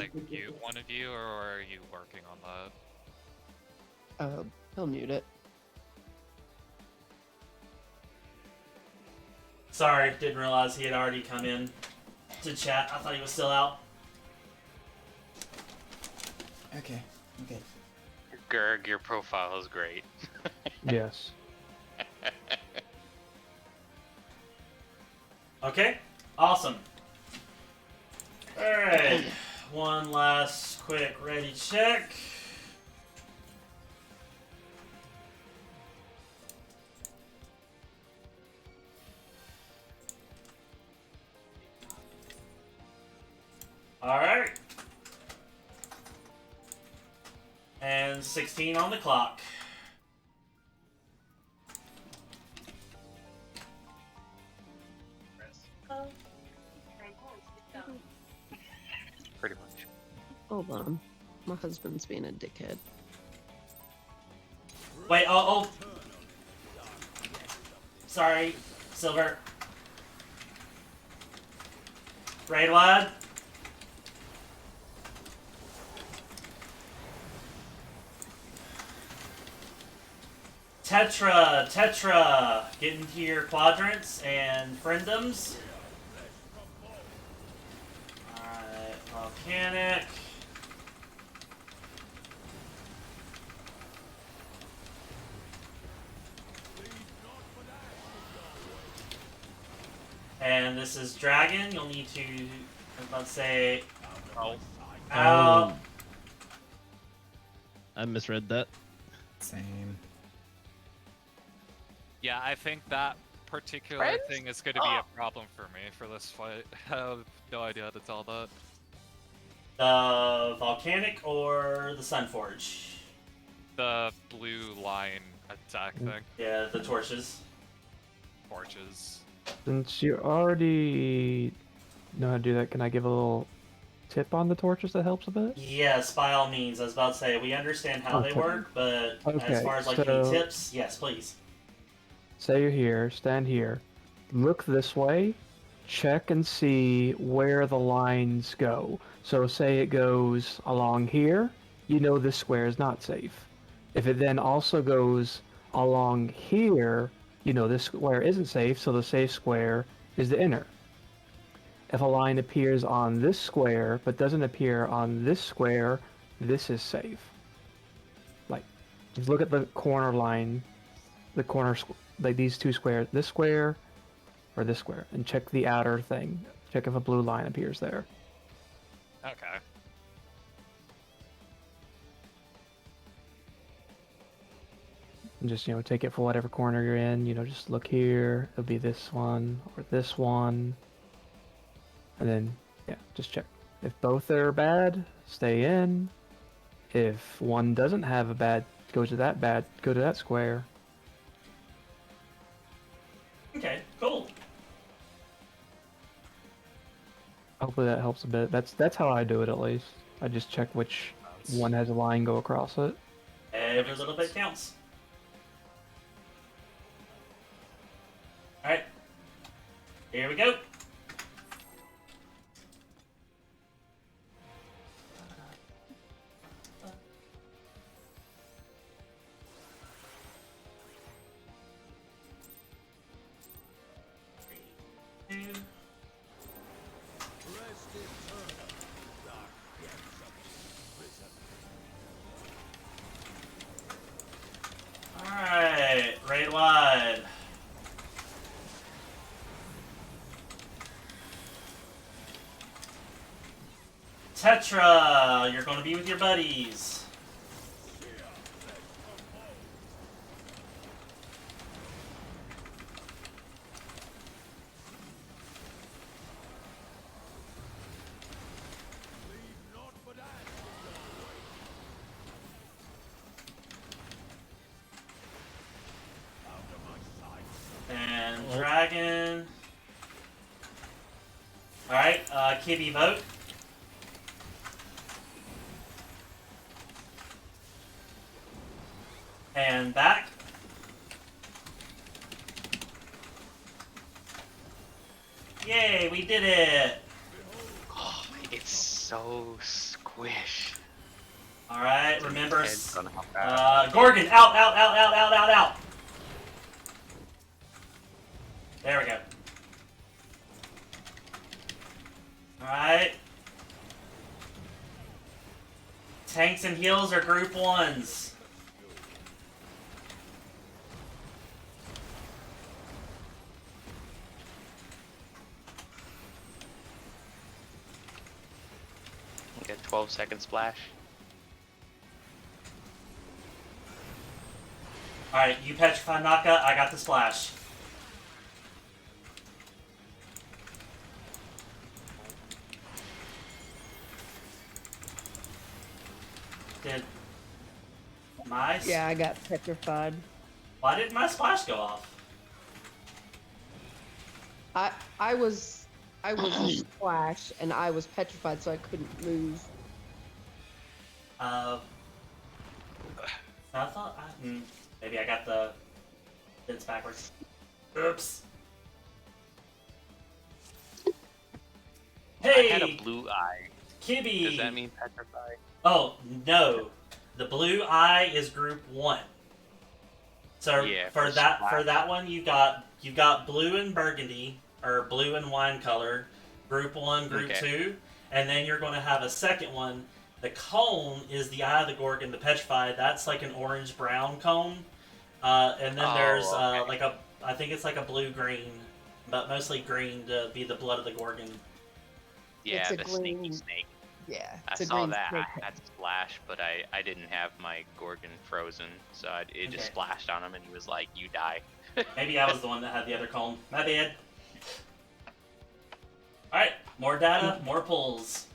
like mute one of you, or are you working on that? He'll mute it. Sorry, didn't realize he had already come in to chat. I thought he was still out. Okay. Okay. Gerg, your profile is great. Yes. Okay, awesome. Alright, one last quick ready check. Alright. And 16 on the clock. Pretty much. Hold on. My husband's being a dickhead. Wait, oh. Sorry, Silver. Raid wide. Tetra, get into your quadrants and friendoms. Alright, volcanic. And this is dragon. You'll need to, let's say, out. I misread that. Same. Yeah, I think that particular Friends? thing is going to be a problem for me for this fight. I have no idea how to tell that. The volcanic or the Sunforge? The blue line attack thing. Yeah, the torches. Torches. Since you already know how to do that, can I give a little tip on the torches that helps a bit? Yes, by all means. I was about to say, we understand how they Okay. work, but as Okay, far as like so- any tips, yes, please. Say you're here, stand here, look this way, check and see where the lines go. So say it goes along here, you know this square is not safe. If it then also goes along here, you know this square isn't safe, so the safe square is the inner. If a line appears on this square but doesn't appear on this square, this is safe. Like, just look at the corner line, the corner, like these two squares, this square or this square, and check the outer thing. Check if a blue line appears there. Okay. And just, take it for whatever corner you're in. Just look here. It'll be this one or this one. And then, yeah, just check. If both are bad, stay in. If one doesn't have a bad, go to that square. Okay, cool. Hopefully that helps a bit. That's how I do it, at least. I just check which one has a line go across it. Every little bit counts. Alright. Here we go. Alright, raid wide. Tetra, you're going to be with your buddies. And dragon. Alright, Kibby vote. And back. Yay, we did it! Oh, it's so wish. Alright, remember. Depends on how fast. Gorgon, out, out, out, out, out, out, out. There we go. Alright. Tanks and heals are group 1s. Get 12-second splash. Alright, you petrify Naka, I got the splash. Did my... Yeah, I got petrified. Why did my splash go off? I was splash and I was petrified, so I couldn't move. I thought maybe I got the bits backwards. Oops. Hey! I had a blue eye. Kibby! Does that mean petrified? Oh, no. The blue eye is group 1. So Yeah, for for that one you've got blue and burgundy, or blue and wine color, group 1, group Okay. 2, and then you're going to have a second one. The cone is the Eye of the Gorgon, the petrified. That's like an orange-brown cone. And then there's okay. I think it's like a blue-green, but mostly green to be the blood of the Gorgon. Yeah, It's a the green- sneaky snake. Yeah, I it's a saw green that. snake. I had splash, but I didn't have my Gorgon frozen, so it just Okay. splashed on him, and he was like, "You die." Maybe I was the one that had the other cone. My bad. Alright, more data, more pulls.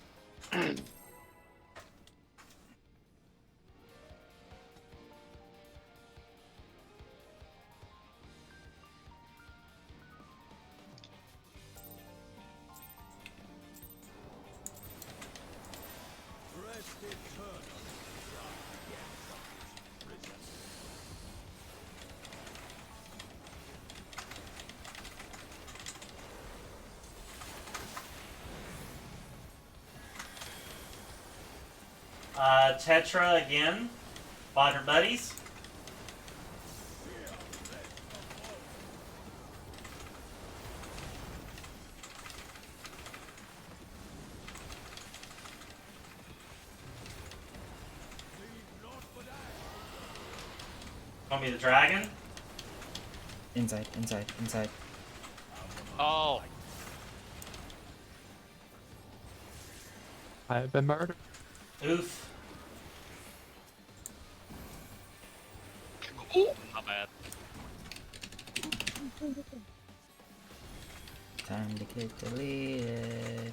Tetra again. Quadrant buddies. Want me the dragon? Inside, inside, inside. Oh, I have been murdered. Oof. not bad. Time to get deleted.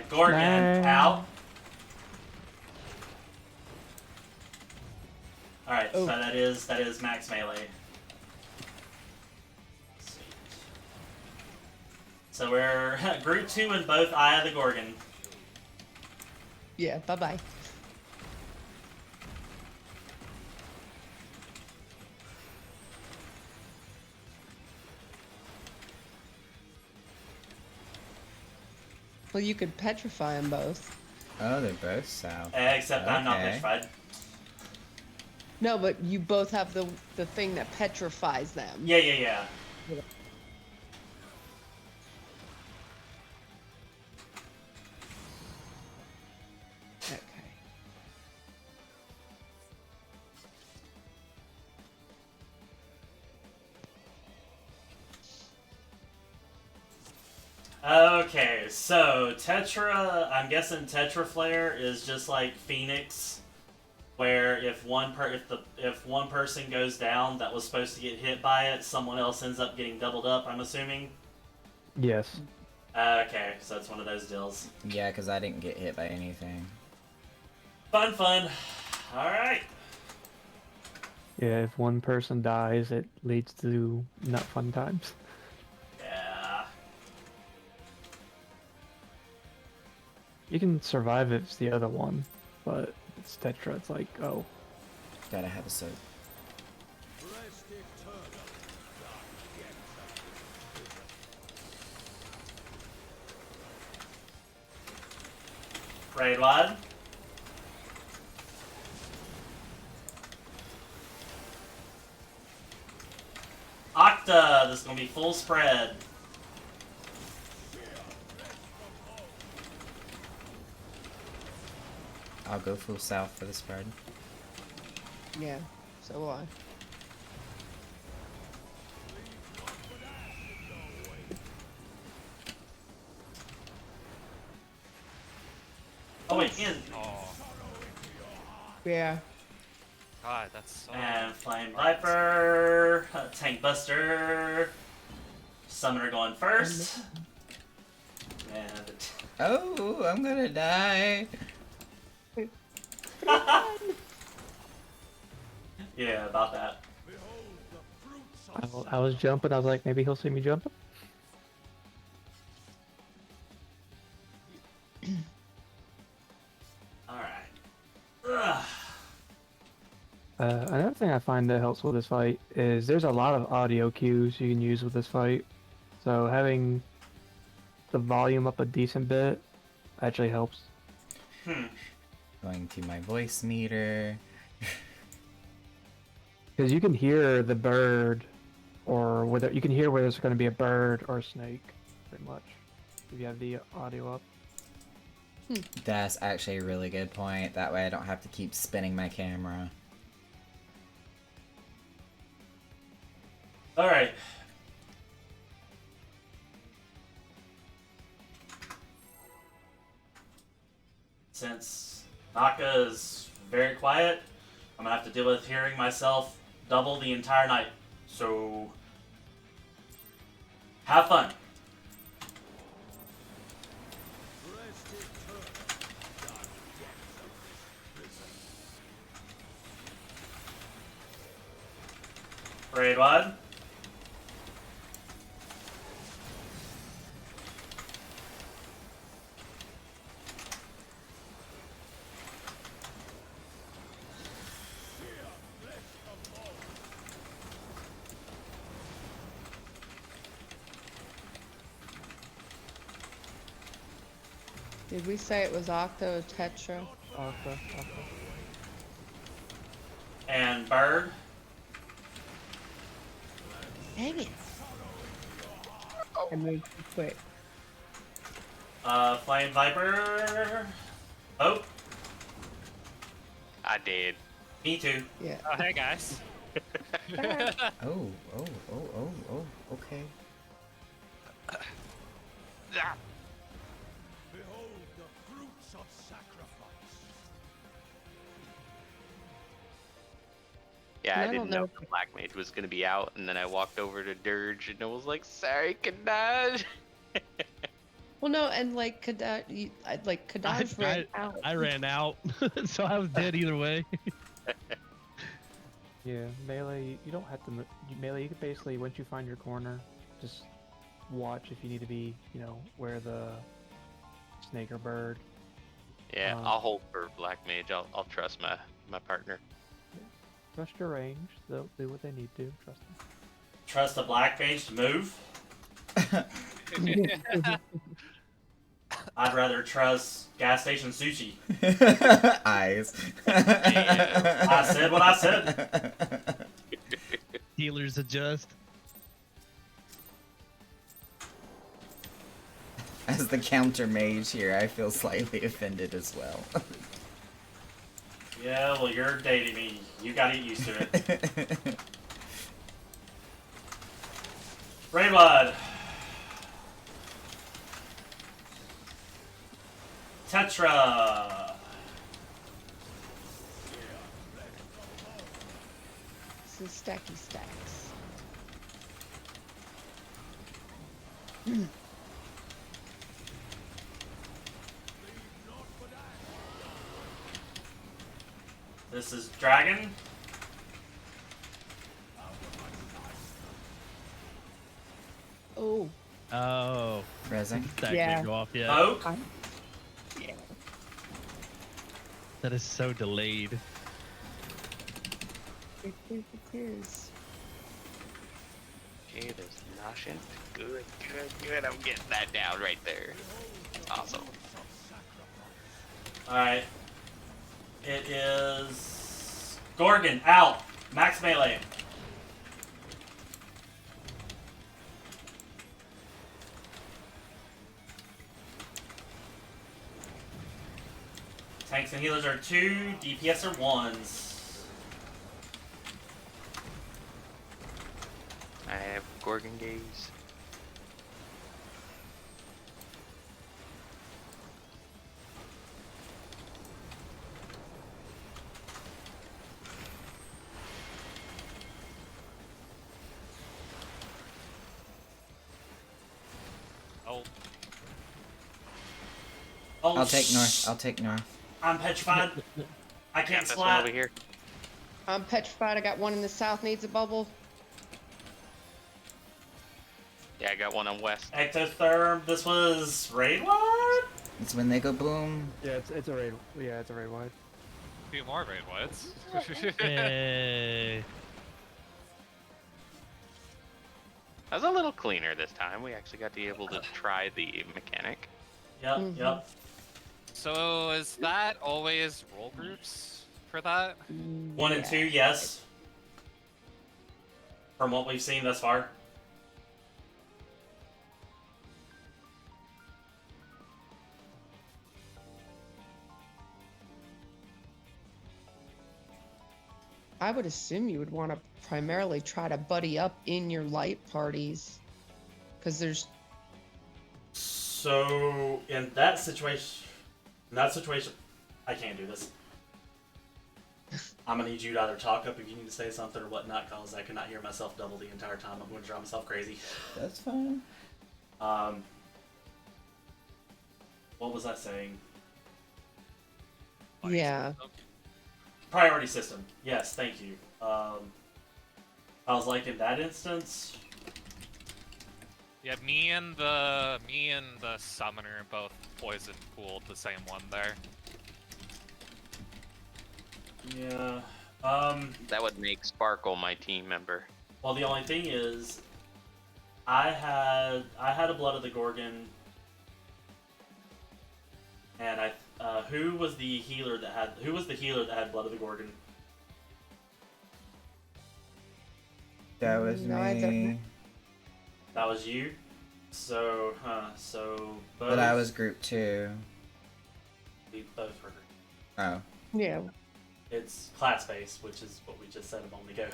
Gorgon, Nah. out. Alright, Oh. so that is max melee. Sweet. So we're group 2 in both Eye of the Gorgon. Yeah, bye-bye. Well, you could petrify them both. Oh, they're both south. Except I'm not Okay. petrified. No, but you both have the thing that petrifies them. Yeah, yeah, yeah. Okay. Okay, so Tetra, I'm guessing Tetra Flare is just like Phoenix, where if one person goes down that was supposed to get hit by it, someone else ends up getting doubled up, I'm assuming. Yes. Okay, so it's one of those deals. Yeah, because I didn't get hit by anything. Fun, fun. Alright. Yeah, if one person dies, it leads to not fun times. Yeah. You can survive if it's the other one, but it's Tetra, it's like, oh. Gotta have a soap. Raid wide. Octa, this is gonna be full spread. I'll go full south for the spread. Yeah, so will I. Oh wait, in. Oh, Yeah. God, that's so. And Flame Viper, Tank Buster, Summoner going first. And Oh, I'm gonna die. yeah, about that. I was jumping. I was like, maybe he'll see me jumping. Alright. Another thing I find that helps with this fight is there's a lot of audio cues you can use with this fight. So having the volume up a decent bit actually helps. Going to my voice meter. Because you can hear the bird, or whether you can hear whether it's going to be a bird or a snake, pretty much, if you have the audio up. That's actually a really good point. That way I don't have to keep spinning my camera. Alright. Since Naka is very quiet, I'm gonna have to deal with hearing myself double the entire night. So, have fun. Raid wide. Did we say it was Octo or Tetra? Okay. And Bird. Dang it. I moved too quick. Flame Viper. Oh, I did. me too. Yeah. Oh, hey guys. Oh, okay. Ah. Yeah, I I don't didn't know know if- the Black Mage was gonna be out, and then I walked over to Dirge and I was like, sorry, Kadaj. Well, no, and like Kadaj, Kadaj ran out. I ran out, so I was dead either way. Yeah, melee, you don't have to, melee, you can basically, once you find your corner, just watch if you need to be, where the snake or bird. Yeah, I'll hold for Black Mage. I'll trust my partner. Trust your range, they'll do what they need to, trust them. Trust the Black Mage to move. I'd rather trust gas station sushi. Eyes. I said what I said. Healers adjust. As the counter mage here, I feel slightly offended as well. Yeah, well, you're dating me. You gotta get used to it. Raybud. Tetra. This is Stacky Stacks. This is Dragon. Oh. Oh, Resin. that Yeah. didn't go off yet. Oak. Yeah. That is so delayed. It is. Okay, there's Nascent. Good. I'm getting that down right there. Awesome. Alright. It is... Gorgon, out! Max melee. Tanks and healers are 2, DPS are 1s. I have Gorgon Gaze. Oh, Oh, I'll take north. I'll take north. I'm petrified. I can't That's splat. over here. I'm petrified. I got one in the south needs a bubble. Yeah, I got one on west. Ectotherm, this was raid what? It's when they go boom. Yeah, it's a raid. Yeah, it's a raid wide. 2 more raid whites. Hey. That was a little cleaner this time. We actually got to be able to try the mechanic. Yep, yep. So is that always role groups for that? 1 and 2, yes. From what we've seen thus far. I would assume you would want to primarily try to buddy up in your light parties, because there's So in that situation, I can't do this. I'm gonna need you to either talk up if you need to say something or whatnot, cause I cannot hear myself double the entire time. I'm going to drive myself crazy. That's fine. What was I saying? yeah. Priority system. Yes, thank you. I was like, in that instance, Yeah, me and the summoner both poison pooled the same one there. yeah. That would make Sparkle my team member. Well, the only thing is, I had a Blood of the Gorgon, and who was the healer that had Blood of the Gorgon? That was No, I don't me. know. That was you. So, both. But I was group 2. We both were. Oh. Yeah. It's class based, which is what we just said a moment ago.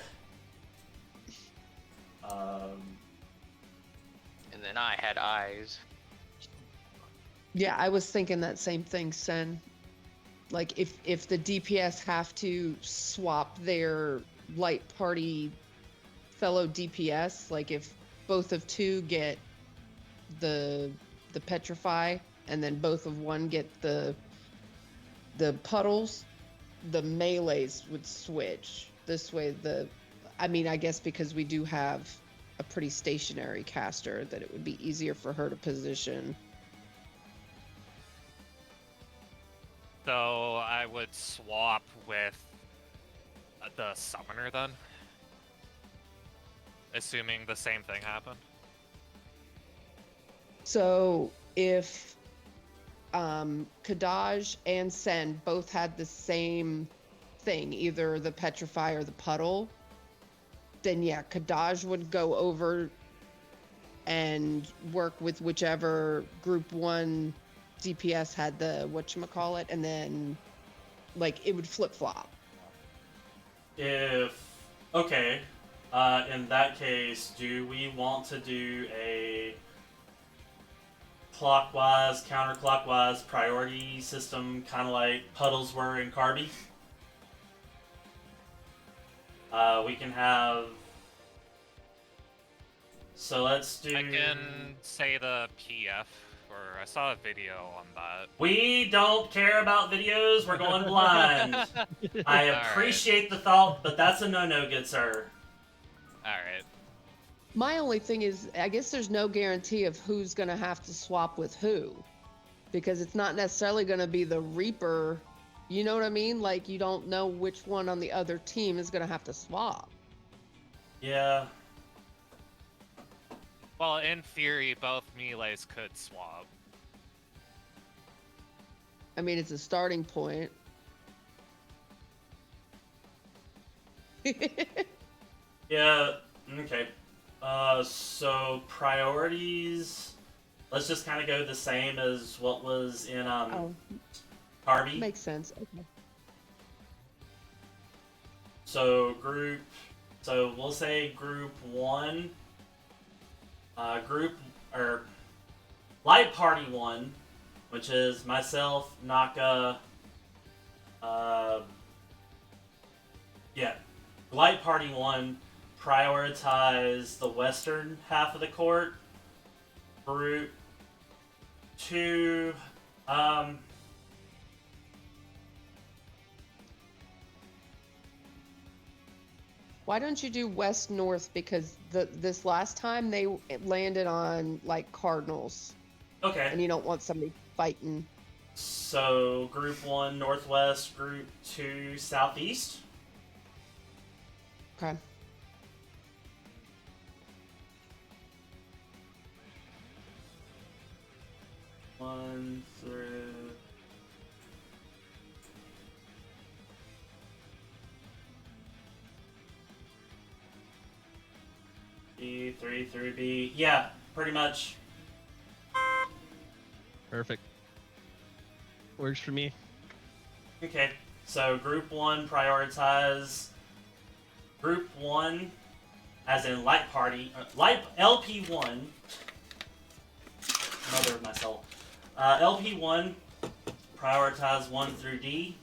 And then I had eyes. Yeah, I was thinking that same thing, Sen. Like, if the DPS have to swap their light party fellow DPS, like if both of 2 get the petrify and then both of 1 get the puddles, the melees would switch. This way I guess because we do have a pretty stationary caster, that it would be easier for her to position. So I would swap with the summoner then, assuming the same thing happened. So if Kadaj and Sen both had the same thing, either the petrify or the puddle, then yeah, Kadaj would go over and work with whichever group 1 DPS had the whatchamacallit, and then like it would flip-flop. In that case, do we want to do a clockwise, counterclockwise priority system, kind of like puddles were in Carby? We can have. So let's do. I can say the PF, or I saw a video on that. We don't care about videos. We're going blind. I appreciate the thought, but that's a no-no, good sir. Alright. My only thing is, I guess there's no guarantee of who's going to have to swap with who. Because it's not necessarily going to be the Reaper. You know what I mean? Like, you don't know which one on the other team is going to have to swap. Yeah. Well, in theory, both melees could swap. I mean, it's a starting point. Yeah, okay. So priorities, let's just kind of go the same as what was in Oh, Harvey. makes sense. Okay. So we'll say group 1, light party 1, which is myself, Naka, light party 1, prioritize the western half of the court. Group 2, Why don't you do west north? Because this last time they landed on like cardinals, okay. and you don't want somebody fighting. So group 1 northwest, group 2 southeast. Okay. One through. B, 3 through B. Yeah, pretty much. Perfect. Works for me. Okay, so group 1 prioritize. Group 1, as in light party, light LP1. Mother of my soul. LP1 prioritize 1 through D.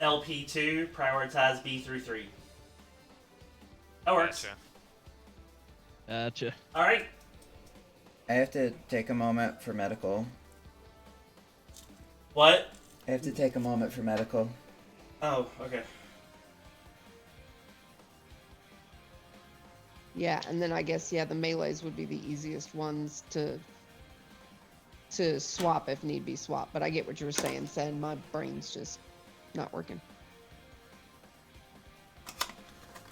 LP2 prioritize B through 3. That works. Gotcha. Gotcha. All right. I have to take a moment for medical. What? I have to take a moment for medical. Oh, okay. Yeah, and then I guess the melees would be the easiest ones to swap if need be swap. But I get what you were saying, Sen. My brain's just not working.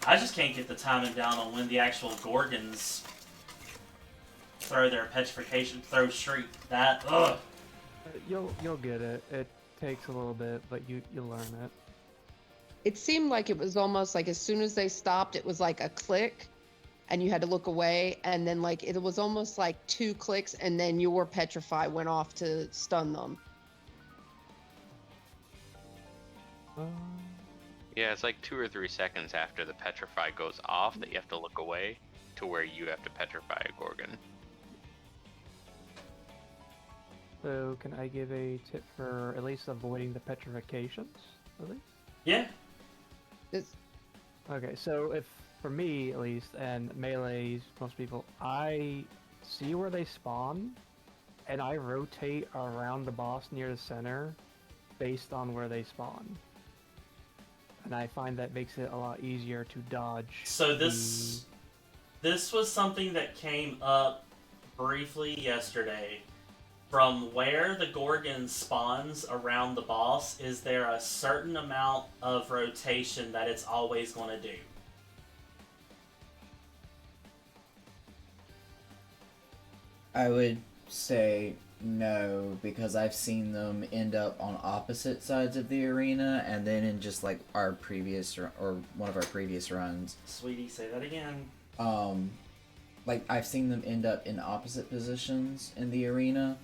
I just can't get the timing down on when the actual Gorgons throw their petrification throw streak. That ugh. You'll get it. It takes a little bit, but you'll learn it. It seemed like it was almost like as soon as they stopped, it was like a click, and you had to look away, and then like it was almost like 2 clicks, and then your petrify went off to stun them. Yeah, it's like 2 or 3 seconds after the petrify goes off that you have to look away to where you have to petrify a Gorgon. So can I give a tip for at least avoiding the petrifications? At least? Yeah. It's, Okay, so if for me at least, and melees, most people, I see where they spawn, and I rotate around the boss near the center based on where they spawn. And I find that makes it a lot easier to dodge. So this was something that came up briefly yesterday. From where the Gorgon spawns around the boss, is there a certain amount of rotation that it's always going to do? I would say no, because I've seen them end up on opposite sides of the arena, and then in just like our previous or one of our previous runs, Sweetie, say that again. like I've seen them end up in opposite positions in the arena,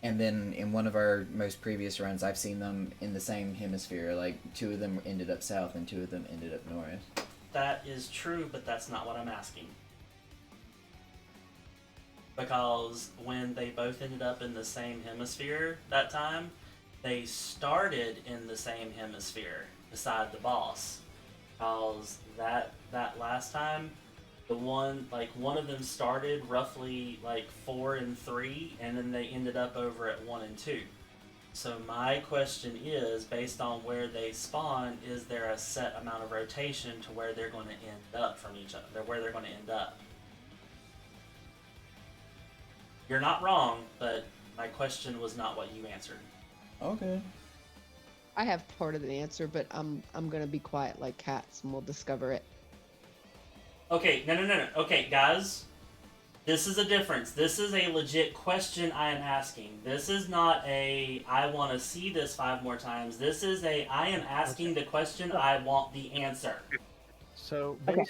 and then in one of our most previous runs, I've seen them in the same hemisphere. Like 2 of them ended up south and 2 of them ended up north. That is true, but that's not what I'm asking. Because when they both ended up in the same hemisphere that time, they started in the same hemisphere beside the boss. Because that last time, one of them started roughly like 4 and 3, and then they ended up over at 1 and 2. So my question is, based on where they spawn, is there a set amount of rotation to where they're going to end up from each other? Where they're going to end up? You're not wrong, but my question was not what you answered. Okay. I have part of the answer, but I'm gonna be quiet like cats, and we'll discover it. Okay, no. Okay, guys. This is a difference. This is a legit question I am asking. This is not a I want to see this 5 more times. This is a I am asking the question. I want the answer. So Okay.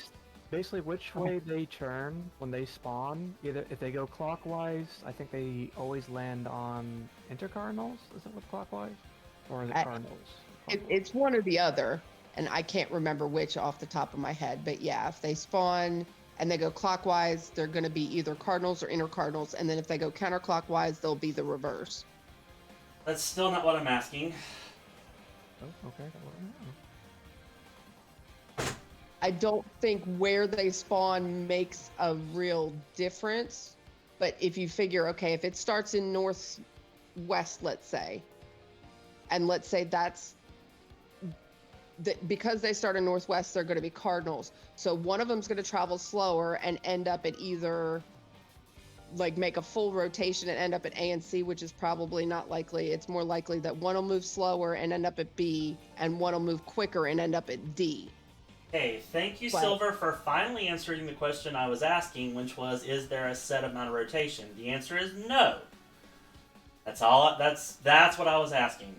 basically, which way they turn when they spawn, either if they go clockwise, I think they always land on intercardinals. Is it what clockwise, or is it I- cardinals? It's one or the other, and I can't remember which off the top of my head. But yeah, if they spawn and they go clockwise, they're going to be either cardinals or intercardinals, and then if they go counterclockwise, they'll be the reverse. That's still not what I'm asking. Oh, okay. I don't think where they spawn makes a real difference. But if you figure, okay, if it starts in northwest, let's say, and let's say that's because they start in northwest, they're going to be cardinals. So one of them's going to travel slower and end up at either like make a full rotation and end up at A and C, which is probably not likely. It's more likely that one will move slower and end up at B, and one will move quicker and end up at D. Hey, thank you, Well- Silver, for finally answering the question I was asking, which was, is there a set amount of rotation? The answer is no. That's all. That's what I was asking.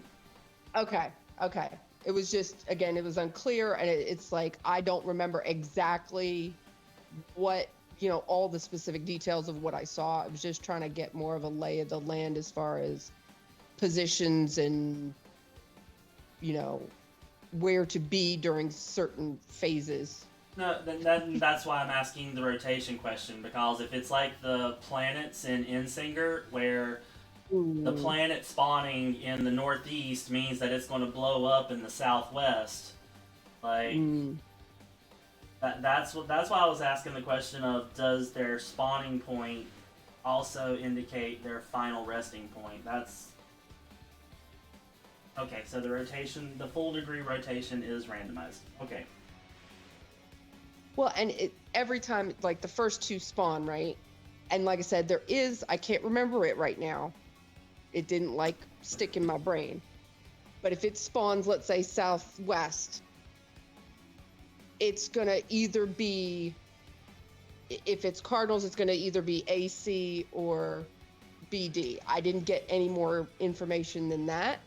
Okay. It was just, again, it was unclear, and it's like I don't remember exactly what, all the specific details of what I saw. I was just trying to get more of a lay of the land as far as positions and, where to be during certain phases. No, that's why I'm asking the rotation question, because if it's like the planets in Insinger, where the planet spawning in the northeast means that it's going to blow up in the southwest, like that's why I was asking the question of, does their spawning point also indicate their final resting point? That's okay. So the rotation, the full degree rotation, is randomized. Okay. Well, and every time, like the first two spawn, right? And like I said, I can't remember it right now. It didn't stick in my brain. But if it spawns, let's say southwest, it's going to either be, if it's cardinals, it's going to either be AC or BD. I didn't get any more information than that.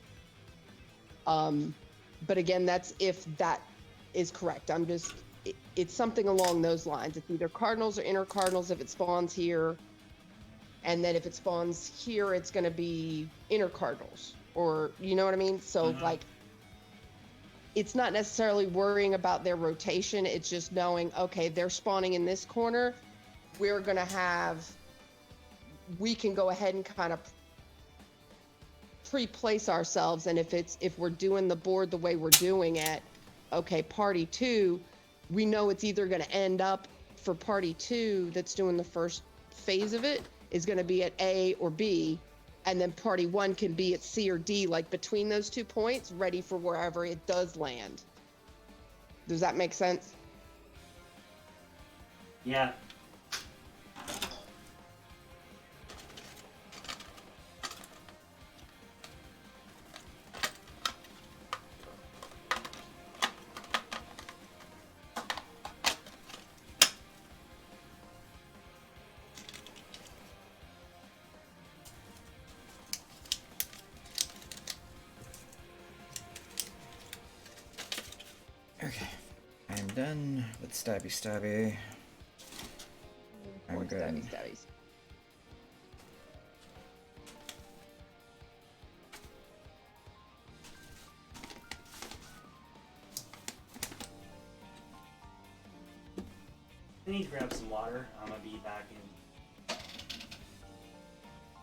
But again, that's if that is correct. It's something along those lines. It's either cardinals or intercardinals if it spawns here. And then if it spawns here, it's going to be intercardinals, or you know what I mean? So it's not necessarily worrying about their rotation. It's just knowing, okay, they're spawning in this corner. We can go ahead and kind of pre-place ourselves. And if we're doing the board the way we're doing it, okay, party 2, we know it's either going to end up for party 2 that's doing the first phase of it is going to be at A or B, and then party 1 can be at C or D, like between those 2 points, ready for wherever it does land. Does that make sense? Yeah. Okay, I'm done with stabby. I'm More good. stabbies. I need to grab some water. I'm gonna be back in.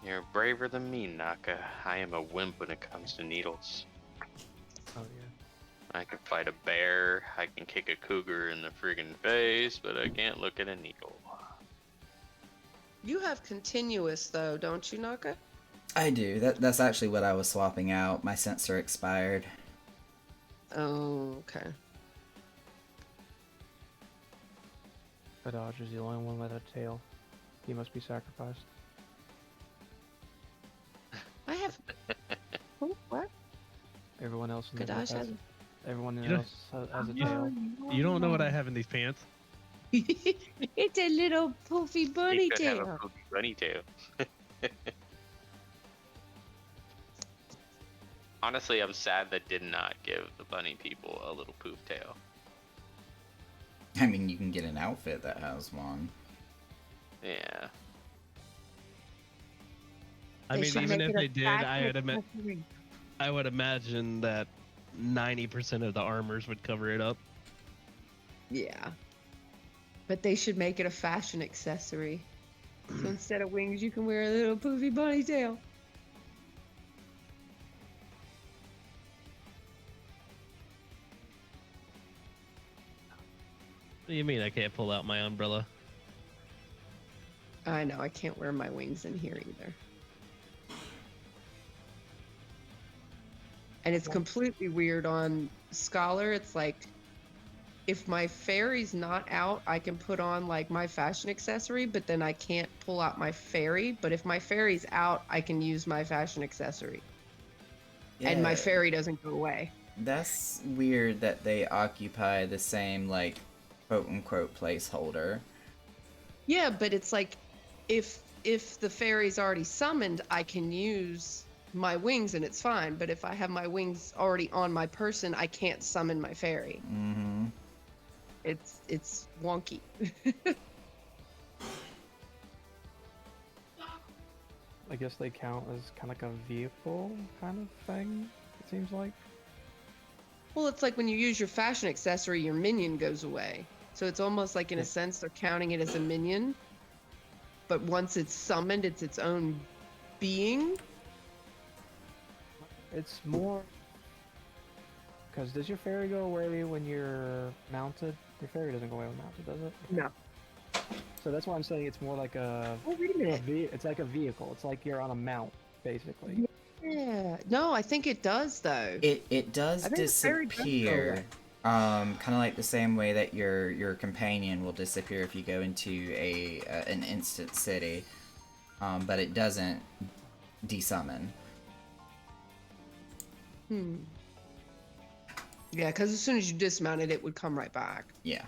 You're braver than me, Naka. I am a wimp when it comes to needles. Oh yeah. I can fight a bear, I can kick a cougar in the friggin' face, but I can't look at a needle. You have continuous though, don't you, Naka? I do. That's actually what I was swapping out. My sensor expired. Oh, okay. Dodge is the only one without a tail. He must be sacrificed. I have. Oh, what? Everyone else in the group Kadash has. everyone You else has a tail. You don't know what I have in these pants. It's a little poofy bunny He could have a tail. poopy bunny tail. Honestly, I'm sad that did not give the bunny people a little poof tail. I mean, you can get an outfit that has one. Yeah. I They mean, should even make if it a they did, fashion accessory. I would imagine that 90% of the armors would cover it up. Yeah. But they should make it a fashion accessory. So instead of wings, you can wear a little poofy bunny tail. What do you mean I can't pull out my umbrella? I know, I can't wear my wings in here either. And it's completely weird on Scholar. It's like, if my fairy's not out, I can put on like my fashion accessory, but then I can't pull out my fairy. But if my fairy's out, I can use my fashion accessory. And my Yeah. fairy doesn't go away. That's weird that they occupy the same, like, quote-unquote placeholder. Yeah, but it's like, if the fairy's already summoned, I can use my wings and it's fine. But if I have my wings already on my person, I can't summon my fairy. Mm-hmm. It's wonky. I guess they count as kind of like a vehicle kind of thing, it seems like. Well, it's like when you use your fashion accessory, your minion goes away. So it's almost like, in a sense, they're counting it as a minion. But once it's summoned, it's its own being. It's more... Because does your fairy go away when you're mounted? Your fairy doesn't go away when mounted, does it? No. So that's why I'm saying it's more like a... Oh, wait a minute. It's like a vehicle. It's like you're on a mount, basically. Yeah. No, I think it does, though. It does I think the fairy does go away. disappear. Kind of like the same way that your companion will disappear if you go into an instant city, but it doesn't desummon. Yeah, because as soon as you dismount it, it would come right back. Yeah.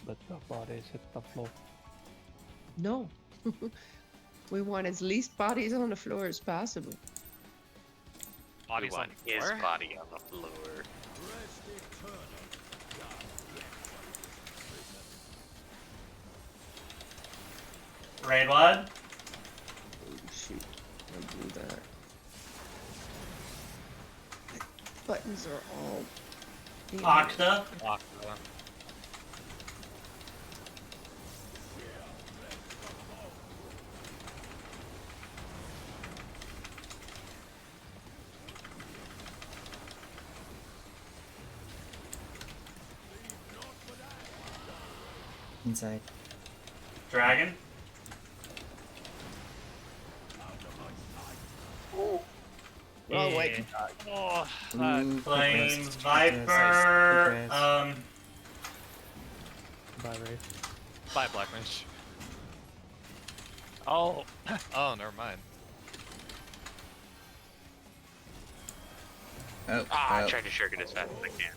Let the bodies hit the floor. No. We want as least bodies on the floor as possible. Bodies We on want the his floor? body on the floor. Raid what? Oh, shoot. I'll do that. Buttons are all... Octa? Aqua. Inside. Dragon? Oh, wait. Oh, Ooh, Flame quick rest. Viper. Quick rest. Bye, Wraith. bye, Black Mage. Oh, oh, never mind. Oh, I oh. tried to shirk it as fast as I can.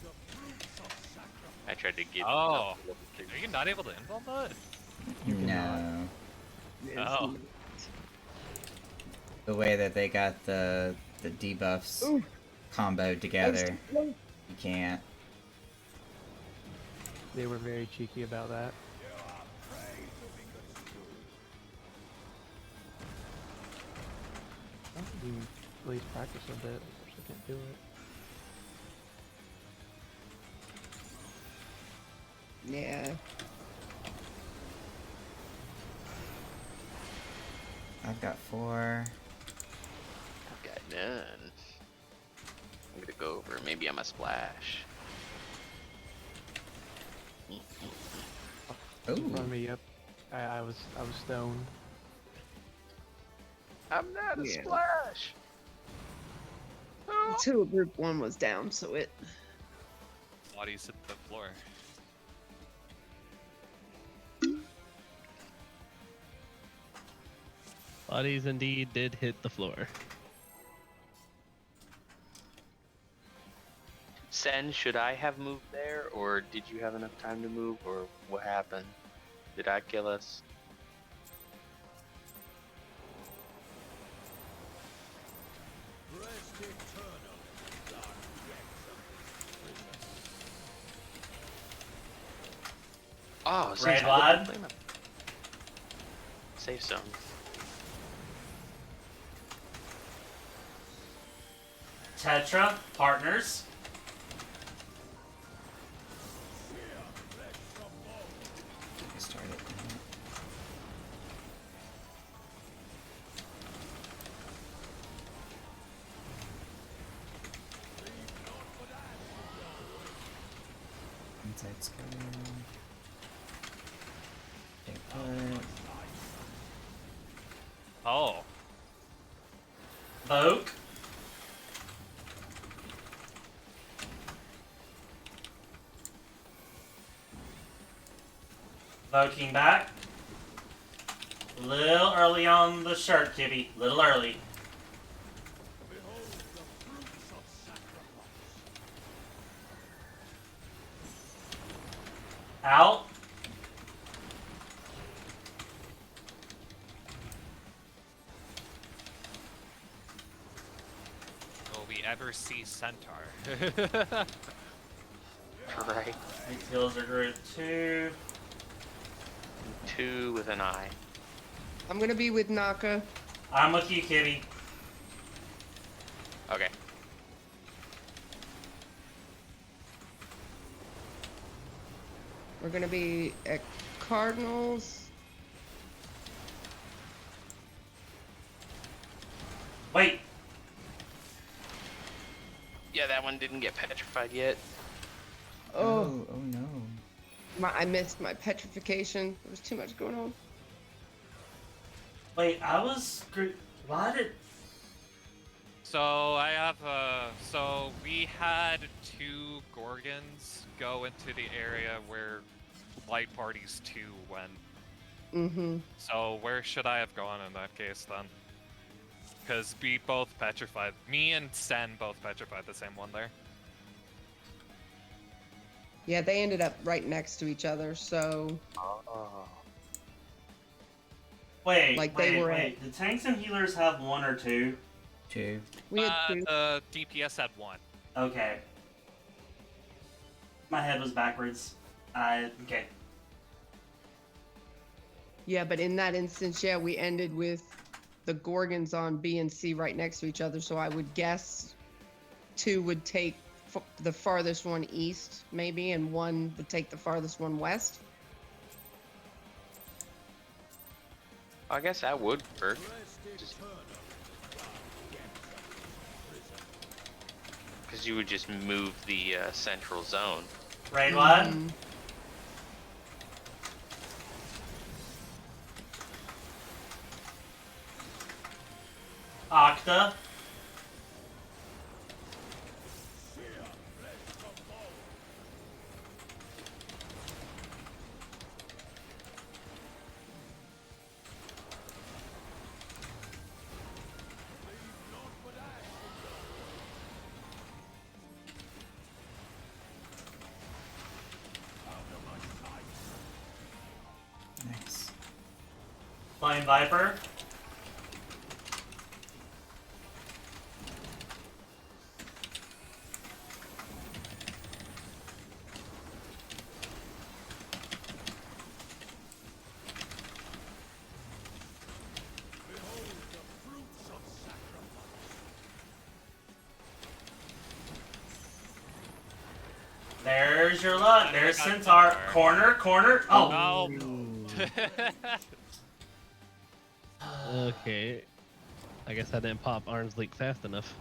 I tried to get. Oh. Are you not able to involve that? No. Oh. The way that they got the debuffs comboed together, you can't. They were very cheeky about that. I think we at least practice a bit. Of course, I can't do it. Yeah. I've got 4. I've got none. I'm gonna go over. Maybe I'm a splash. Ooh. In front of me, yep. I was stoned. I'm not a Yeah. splash. Until group 1 was down, so it... Bodies hit the floor. Bodies indeed did hit the floor. Sen, should I have moved there, or did you have enough time to move, or what happened? Did I kill us? Oh, Red since Lad? Safe zone. Tetra, partners. I started. Inside scanner. Take part. Oh. Vogue. Voking back. Little early on the shirt, Kibby. Little early. Out. Will we ever see Centaur? Right. These heals are group 2. 2 with an eye. I'm gonna be with Naka. I'm with you, Kibby. Okay. We're gonna be at Cardinals. Wait. Yeah, that one didn't get petrified yet. Oh, Oh no. I missed my petrification. There was too much going on. Wait, I was... Why did... So I have so we had 2 Gorgons go into the area where Light Parties 2 went. Mm-hmm. So where should I have gone in that case then? Because we both petrified. Me and Sen both petrified the same one there. Yeah, they ended up right next to each other, so Oh. Wait, Like, wait, they were wait. Did tanks and healers have 1 or 2? 2. we had 2. The DPS had 1. Okay. My head was backwards. Okay. Yeah, but in that instance, yeah, we ended with the Gorgons on B and C right next to each other, so I would guess 2 would take the farthest one east, maybe, and 1 would take the farthest one west. I guess that would work. Because you would just move the central zone. Raid Lad? Mhm. Octa? Nice. Flame Viper? There's your luck. There's Centaur. Corner, corner. Oh. Okay. I guess I didn't pop Arms Leak fast enough.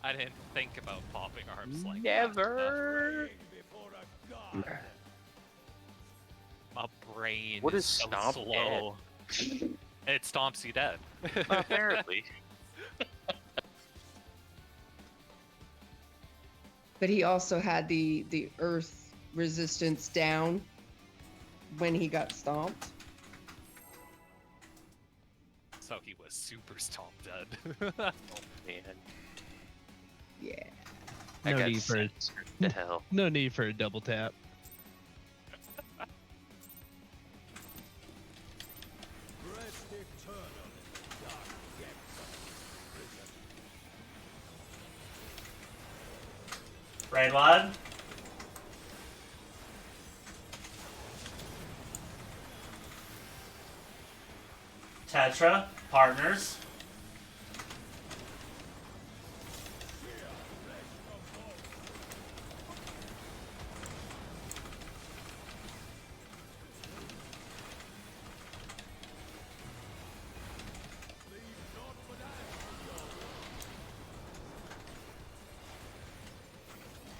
I didn't think about popping arms like Never. that. My brain What is is so Stomp slow. It stomps you dead. Apparently. But he also had the earth resistance down when he got stomped. So he was super stomp dead. Man. Yeah. I No got need for censored to hell. no need for a double tap. Raidwad. Tetra, partners.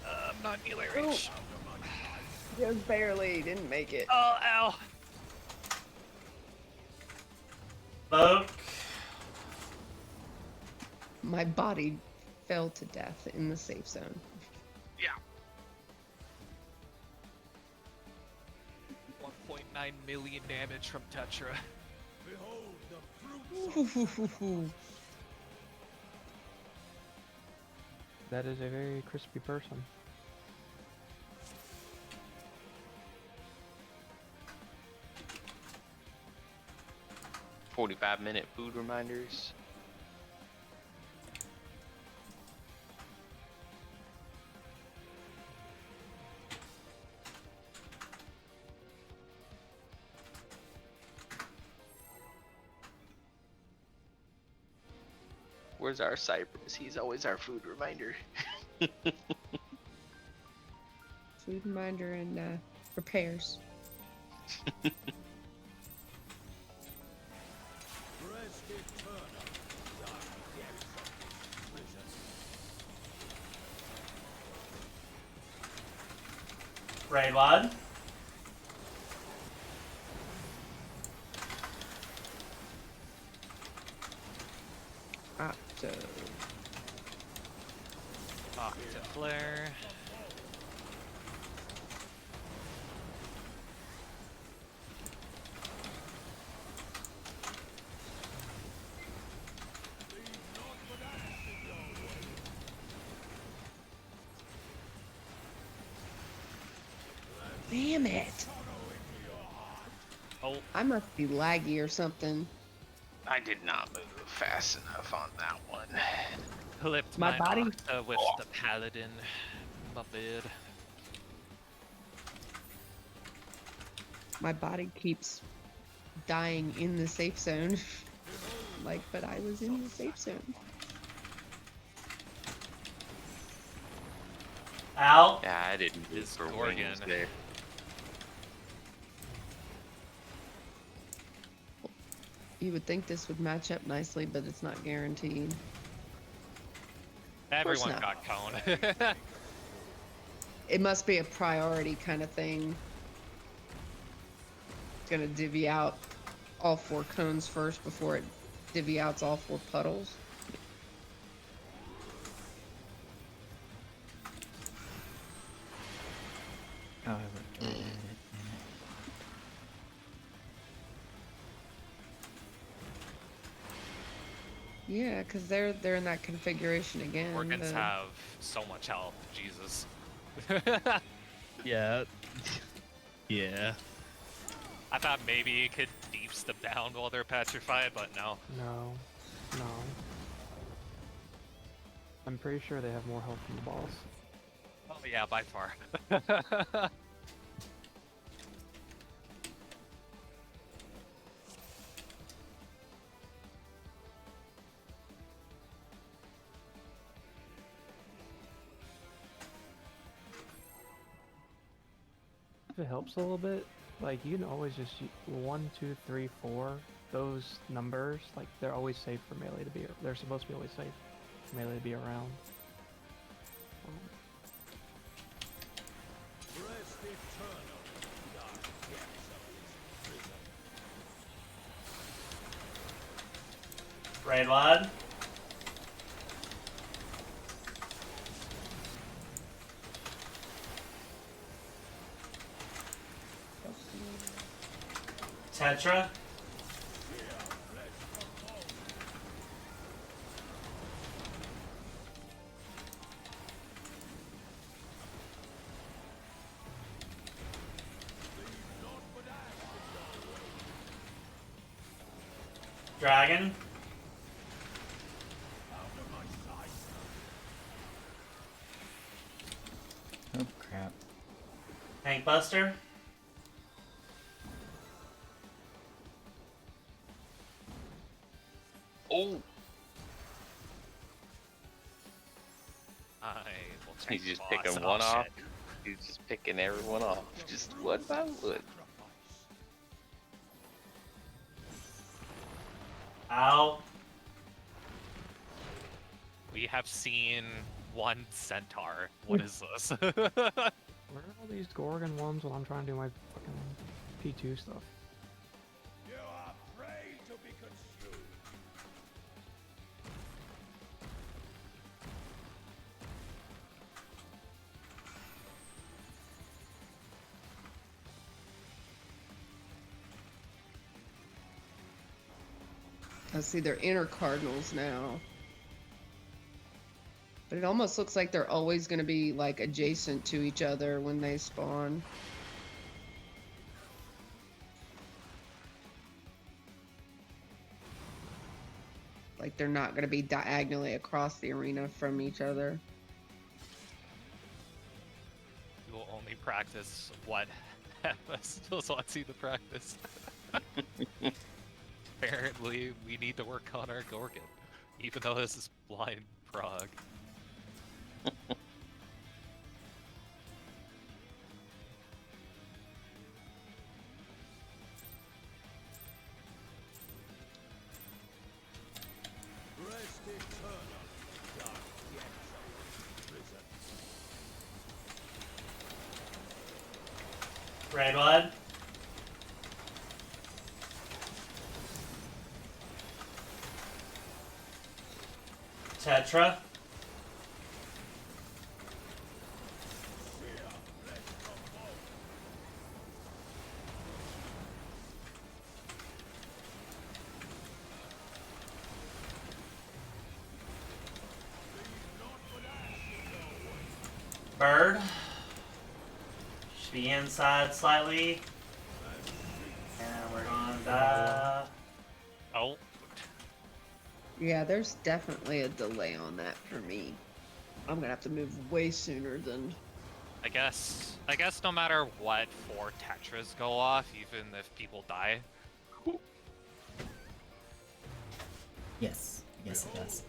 I'm not melee range. Just barely didn't make it. Oh, ow. Smoke. My body fell to death in the safe zone. Yeah. 1.9 million damage from Tetra. That is a very crispy person. "45-minute food reminders." Where's our Cypress? He's always our food reminder. Food reminder and repairs. Raidwad. Octo. Octaflare. Damn it. Oh, I must be laggy or something. I did not move fast enough on that one. clipped My body- Octa with the paladin. My bad. My body keeps dying in the safe zone. Like, but I was in the safe zone. Out. Yeah, I didn't move Is for Gorgon. wings there. You would think this would match up nicely, but it's not guaranteed. course Everyone not. got cone. It must be a priority kind of thing. It's gonna divvy out all 4 cones first before it divvy outs all 4 puddles. Oh, Yeah, because they're in that configuration again. Organs the- have so much health. Jesus. Yeah. Yeah. I thought maybe you could deeps them down while they're petrified, but no. No. No. I'm pretty sure they have more health than the boss. Oh yeah, by far. If it helps a little bit, like you can always just 1, 2, 3, 4. Those numbers, like they're always safe for melee to be. They're supposed to be always safe for melee to be around. Raidwad. Tetra. Dragon. Oh crap. Tank Buster. Oh, I will take he's just boss. picking Oh, one off. shit. He's just picking everyone off, just one by one. Out. We have seen one centaur. What is this? Where are all these Gorgon ones when I'm trying to do my fucking P2 stuff? I see they're inner cardinals now. But it almost looks like they're always going to be like adjacent to each other when they spawn. Like they're not going to be diagonally across the arena from each other. We will only practice what Hephaestus wants you to practice. Apparently, we need to work on our Gorgon, even though this is blind prog. Red Blood. Tetra. Bird. Should be inside slightly. And we're gonna die. Oh, Yeah, there's definitely a delay on that for me. I'm going to have to move way sooner than... I guess no matter what, 4 Tetras go off, even if people die. Yes. Yes, it does.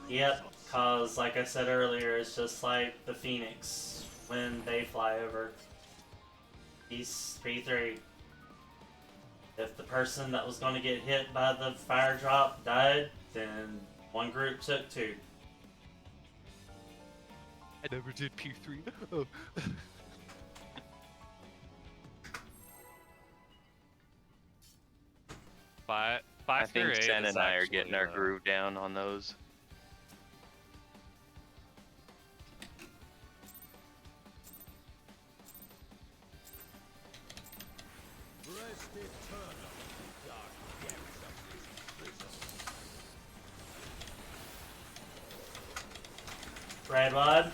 Yep, cause like I said earlier, it's just like the Phoenix when they fly over. Piece P3. If the person that was going to get hit by the fire drop died, then one group took 2. I never did P3. Oh. But I think 5 Sen and I are getting our groove down on those. Red Blood.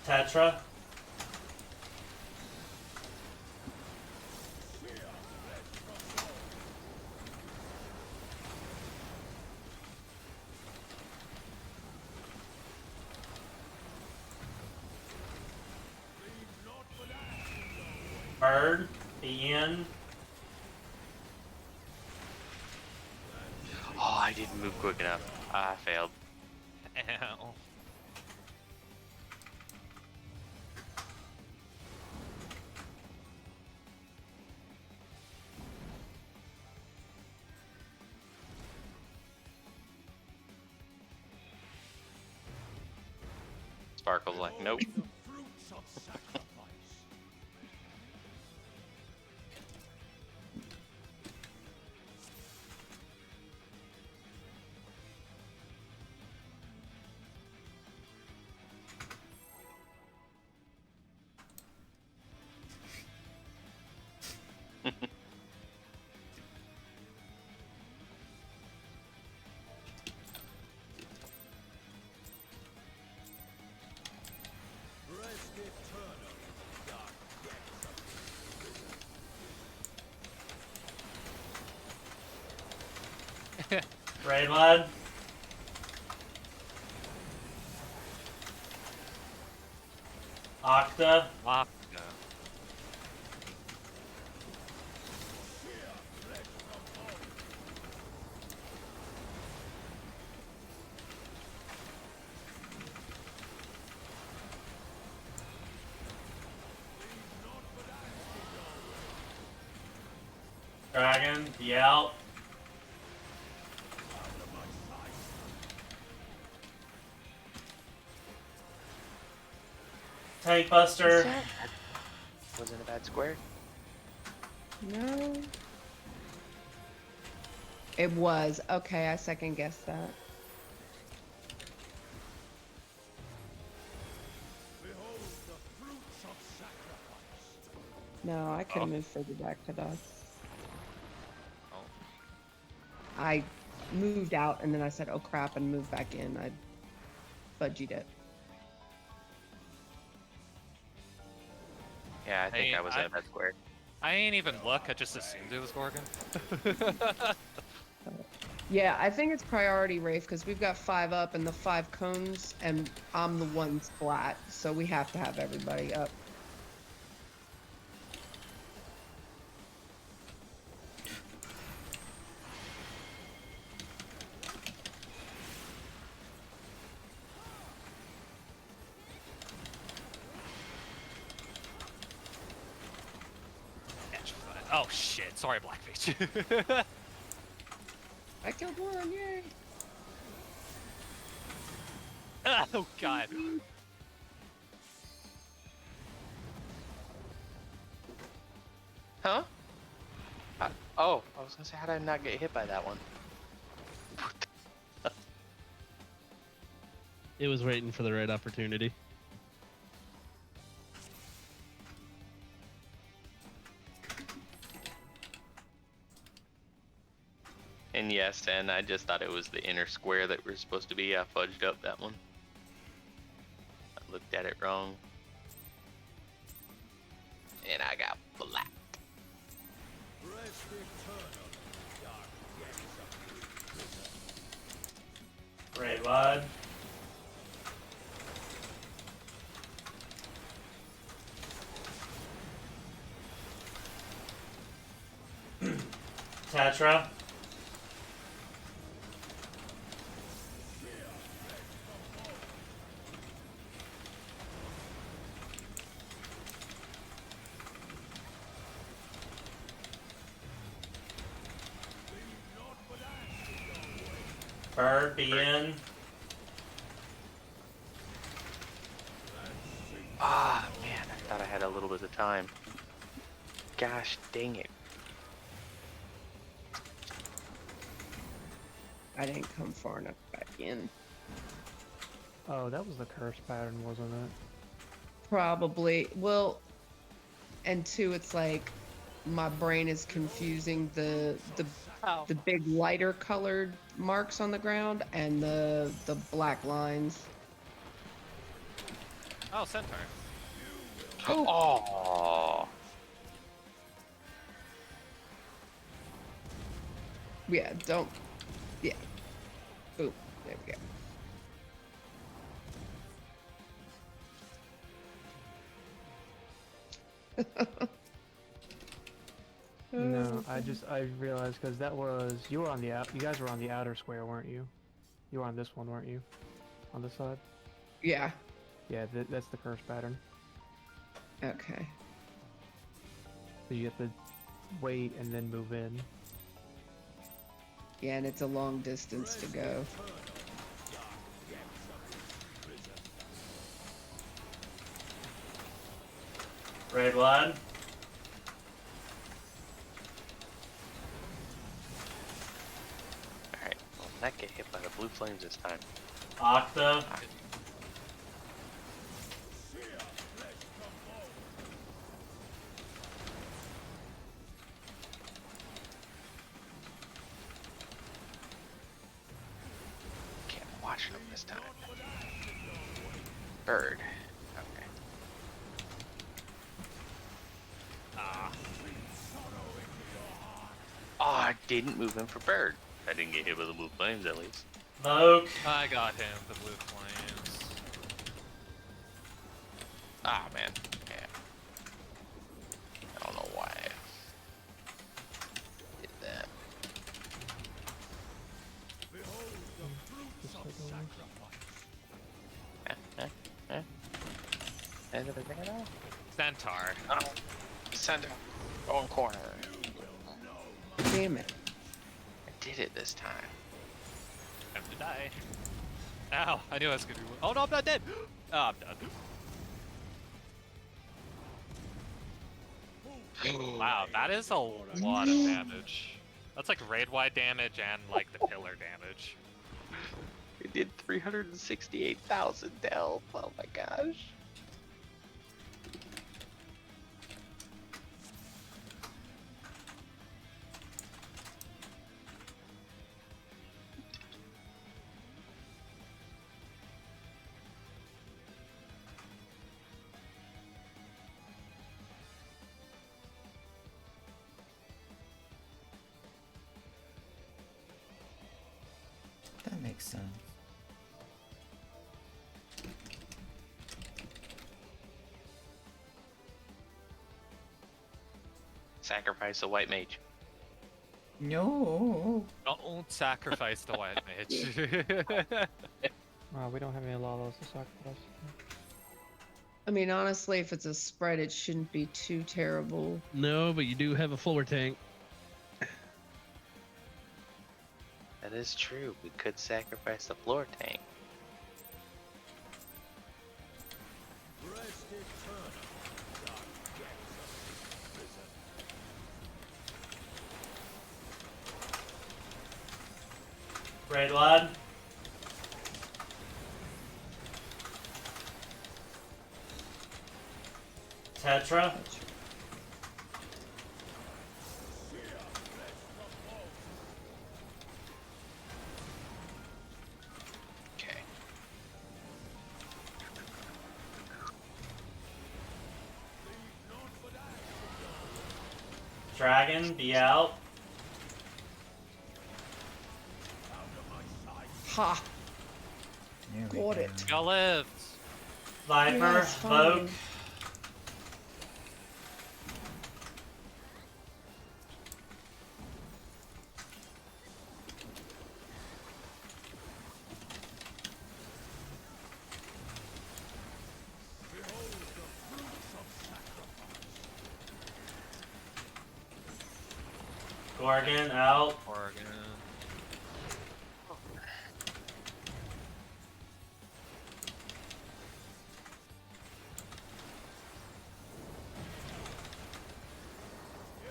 Tetra. Bird. Be in. Oh, I didn't move quick enough. I failed. Ow. Sparkle's like, nope. Raid Lad. Octa. Lock. Dragon, be out. Tank Buster. Wasn't a bad square. No. It was. Okay, I second guessed that. No, I could have moved further back to dodge. Oh. I moved out and then I said, oh crap, and moved back in. I fudgied it. Yeah, I think Hey, I was in a bad square. I ain't even look. I just assumed it was Gorgon. Yeah, I think it's priority Rafe because we've got 5 up and the 5 cones, and I'm the one flat, so we have to have everybody up. Oh shit! Sorry, Blackbeach. I killed one, yay! Oh god. Huh? Oh, I was gonna say, how did I not get hit by that one? It was waiting for the right opportunity. And yes, and I just thought it was the inner square that we're supposed to be. I fudged up that one. I looked at it wrong. And I got black. Raid Lad. Tetra. Bird, be in. Ah, man, I thought I had a little bit of time. Gosh dang it. I didn't come far enough back in. Oh, that was the curse pattern, wasn't it? Probably. Well, and 2, it's like my brain is confusing the big lighter colored marks on the ground and the black lines. Oh, Centaur. Oh. Yeah, don't. Yeah. Boom. There we go. No, I realized because that was you were on the out. You guys were on the outer square, weren't you? You were on this one, weren't you? On this side. Yeah. Yeah, that's the curse pattern. Okay. So you have to wait and then move in. Yeah, and it's a long distance to go. Raid Lad. Alright, well, not get hit by the blue flames this time. Octa. Can't watch them this time. Bird. Okay. Ah. Oh, I didn't move him for bird. I didn't get hit with the blue flames at least. Vogue. I got him, the blue flames. Ah, man. Yeah. I don't know why I did that. Centaur. Oh, center. Wrong corner. Damn it. I did it this time. Time to die. Ow, I knew I was gonna do. Oh no, I'm not dead! Oh, I'm done. Wow, that is a lot of damage. That's like raid-wide damage and like the pillar damage. It did 368,000 delve. Oh my gosh. That makes sense. Sacrifice a white mage. No. Don't sacrifice the white mage. We don't have any laws to sacrifice. I mean, honestly, if it's a spread, it shouldn't be too terrible. No, but you do have a floor tank. That is true. We could sacrifice the floor tank. Raid lad. Tetra. Okay. Dragon, be out. Ha! There we Got go. it. Y'all lived. Viper, Yeah, it's Vogue. fine. Gorgon, out. Oregon.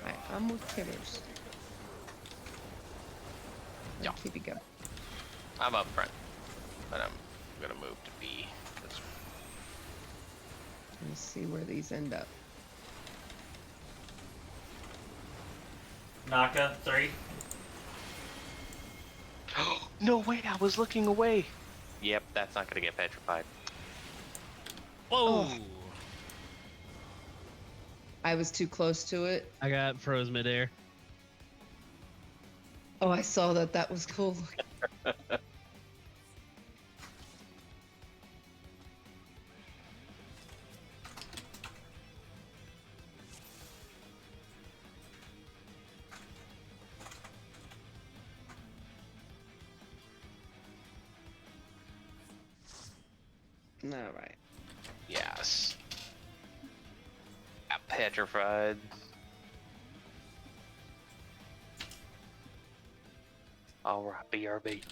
Right, I'm with killers. Yeah. Keep it going. I'm up front, but I'm gonna move to B. That's- Let's see where these end up. Naka, 3. No, wait, I was looking away. Yep, that's not gonna get petrified. Whoa! Oh. I was too close to it. I got froze midair. Oh, I saw that. That was cool. All right. Yes. Got petrified. Alright, BRB.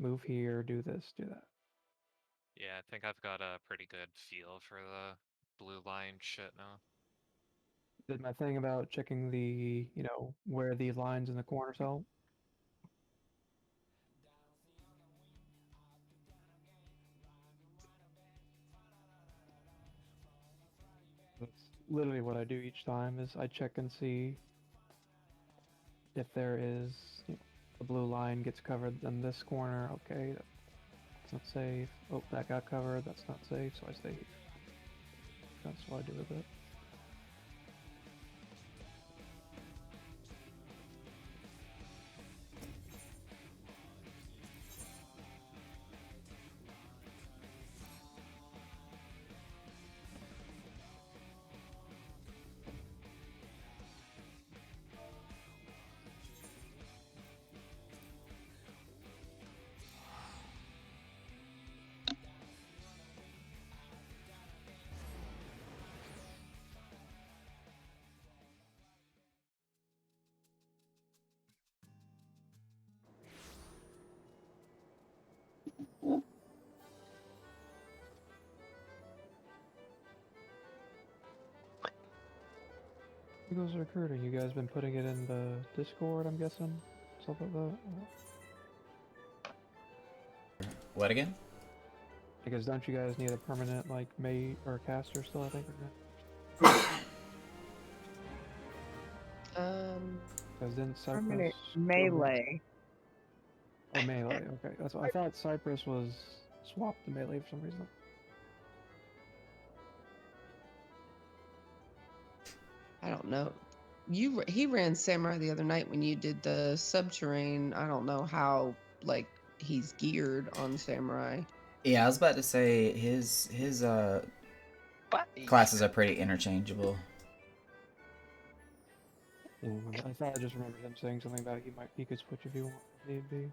move here, do this, do that. Yeah, I think I've got a pretty good feel for the blue line shit now. Did my thing about checking the, where the lines in the corners help. That's literally what I do each time is I check and see if there is, the blue line gets covered in this corner. Okay, that's not safe. Oh, that got covered. That's not safe, so I stay here. That's what I do with it. Who goes recruiting? You guys been putting it in the Discord, I'm guessing? Stuff like that? What again? Because don't you guys need a permanent, like, mate or caster still, I think? Or Because didn't Permanent Cypress... melee. Oh, melee, okay. That's what I thought Cypress was swapped to melee for some reason. I don't know. He ran Samurai the other night when you did the subterranean. I don't know how like he's geared on Samurai. Yeah, I was about to say his classes are pretty interchangeable. Yeah, I thought I just remembered him saying something about he could switch if he want, if need be.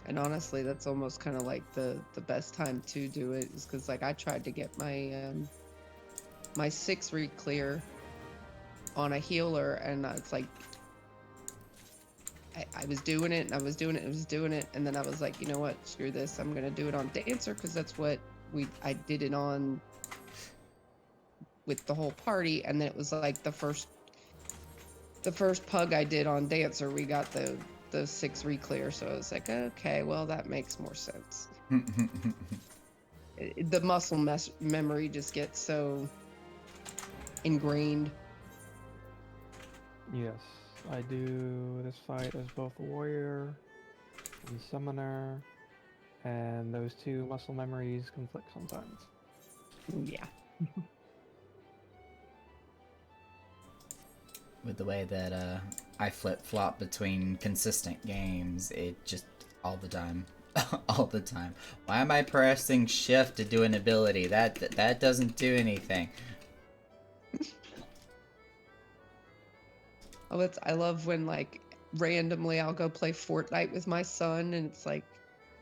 And honestly, that's almost kind of like the best time to do it is because like I tried to get my my 6 re-clear on a healer, and it's like I was doing it and I was doing it and I was doing it, and then I was like, you know what, screw this, I'm gonna do it on Dancer because that's what I did it on with the whole party, and then it was like the first pug I did on Dancer, we got the 6 re-clear, so I was like, okay, well that makes more sense. The muscle memory just gets so ingrained. Yes, I do this fight as both a warrior and summoner, and those two muscle memories conflict sometimes. Yeah. With the way that I flip-flop between consistent games, it just all the time. All the time. Why am I pressing shift to do an ability? That doesn't do anything. Oh, I love when like randomly I'll go play Fortnite with my son, and it's like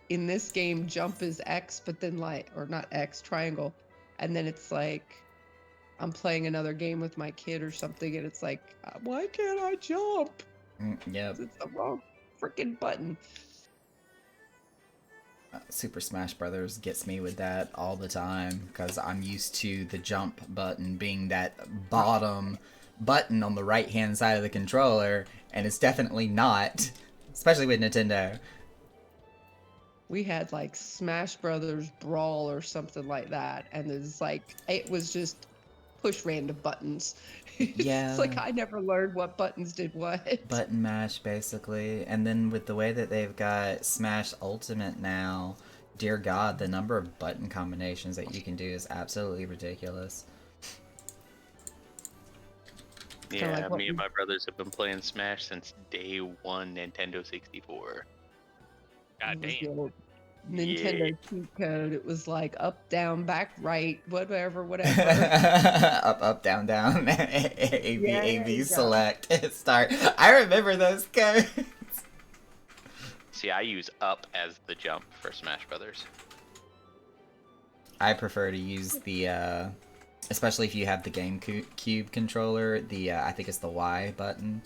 in this game jump is X, but then like, or not X, triangle, and then it's like I'm playing another game with my kid or something, and it's like, why can't I jump? Yep. It's the wrong freaking button. Super Smash Brothers gets me with that all the time because I'm used to the jump button being that bottom button on the right hand side of the controller, and it's definitely not, especially with Nintendo. We had like Smash Brothers Brawl or something like that, and it was just push random buttons. Yeah. It's like I never learned what buttons did what. Button mash, basically. And then with the way that they've got Smash Ultimate now, dear God, the number of button combinations that you can do is absolutely ridiculous. Yeah, like what me and my brothers have been playing Smash since day one Nintendo 64. God It was damn. the old Nintendo cheat code. It was like up, down, back, right, whatever. Up, down, down. A, B, Yeah, A, there B, you go. select, start. I remember those codes. See, I use up as the jump for Smash Brothers. I prefer to use the Especially if you have the GameCube controller, the I think it's the Y button.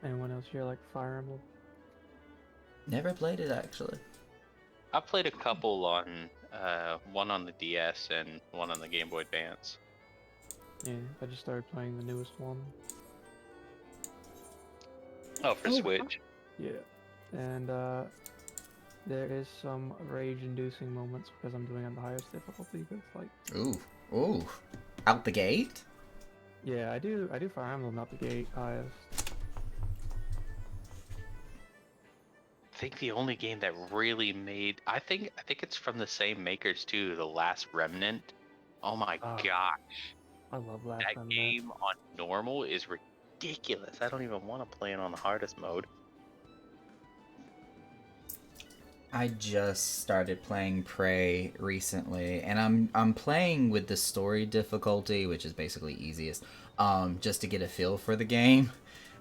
Anyone else here like Fire Emblem? Never played it actually. I played a couple on one on the DS and one on the Game Boy Advance. Yeah, I just started playing the newest one. Oh, for Oh, Switch. Yeah, and there is some rage-inducing moments because I'm doing it on the highest difficulty. But it's like, Ooh, out the gate. yeah, I do Fire Emblem out the gate highest. I think the only game that really made I think it's from the same makers too, The Last Remnant. Oh my Oh, gosh. I love Last That Remnant. game on normal is ridiculous. I don't even want to play it on the hardest mode. I just started playing Prey recently, and I'm playing with the story difficulty, which is basically easiest, just to get a feel for the game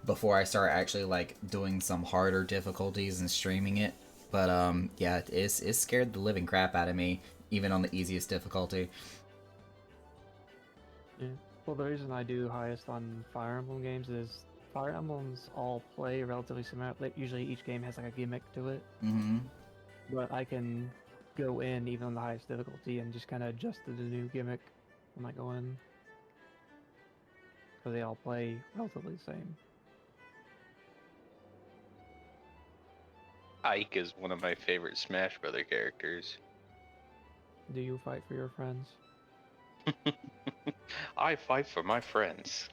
before I start actually like doing some harder difficulties and streaming it. But yeah, it scared the living crap out of me, even on the easiest difficulty. Yeah. Well, the reason I do highest on Fire Emblem games is Fire Emblems all play relatively similar. Like, usually each game has like a gimmick to it, Mm-hmm. but I can go in even on the highest difficulty and just kind of adjust to the new gimmick when I go in. Because they all play relatively the same. Ike is one of my favorite Smash Brother characters. Do you fight for your friends? I fight for my friends.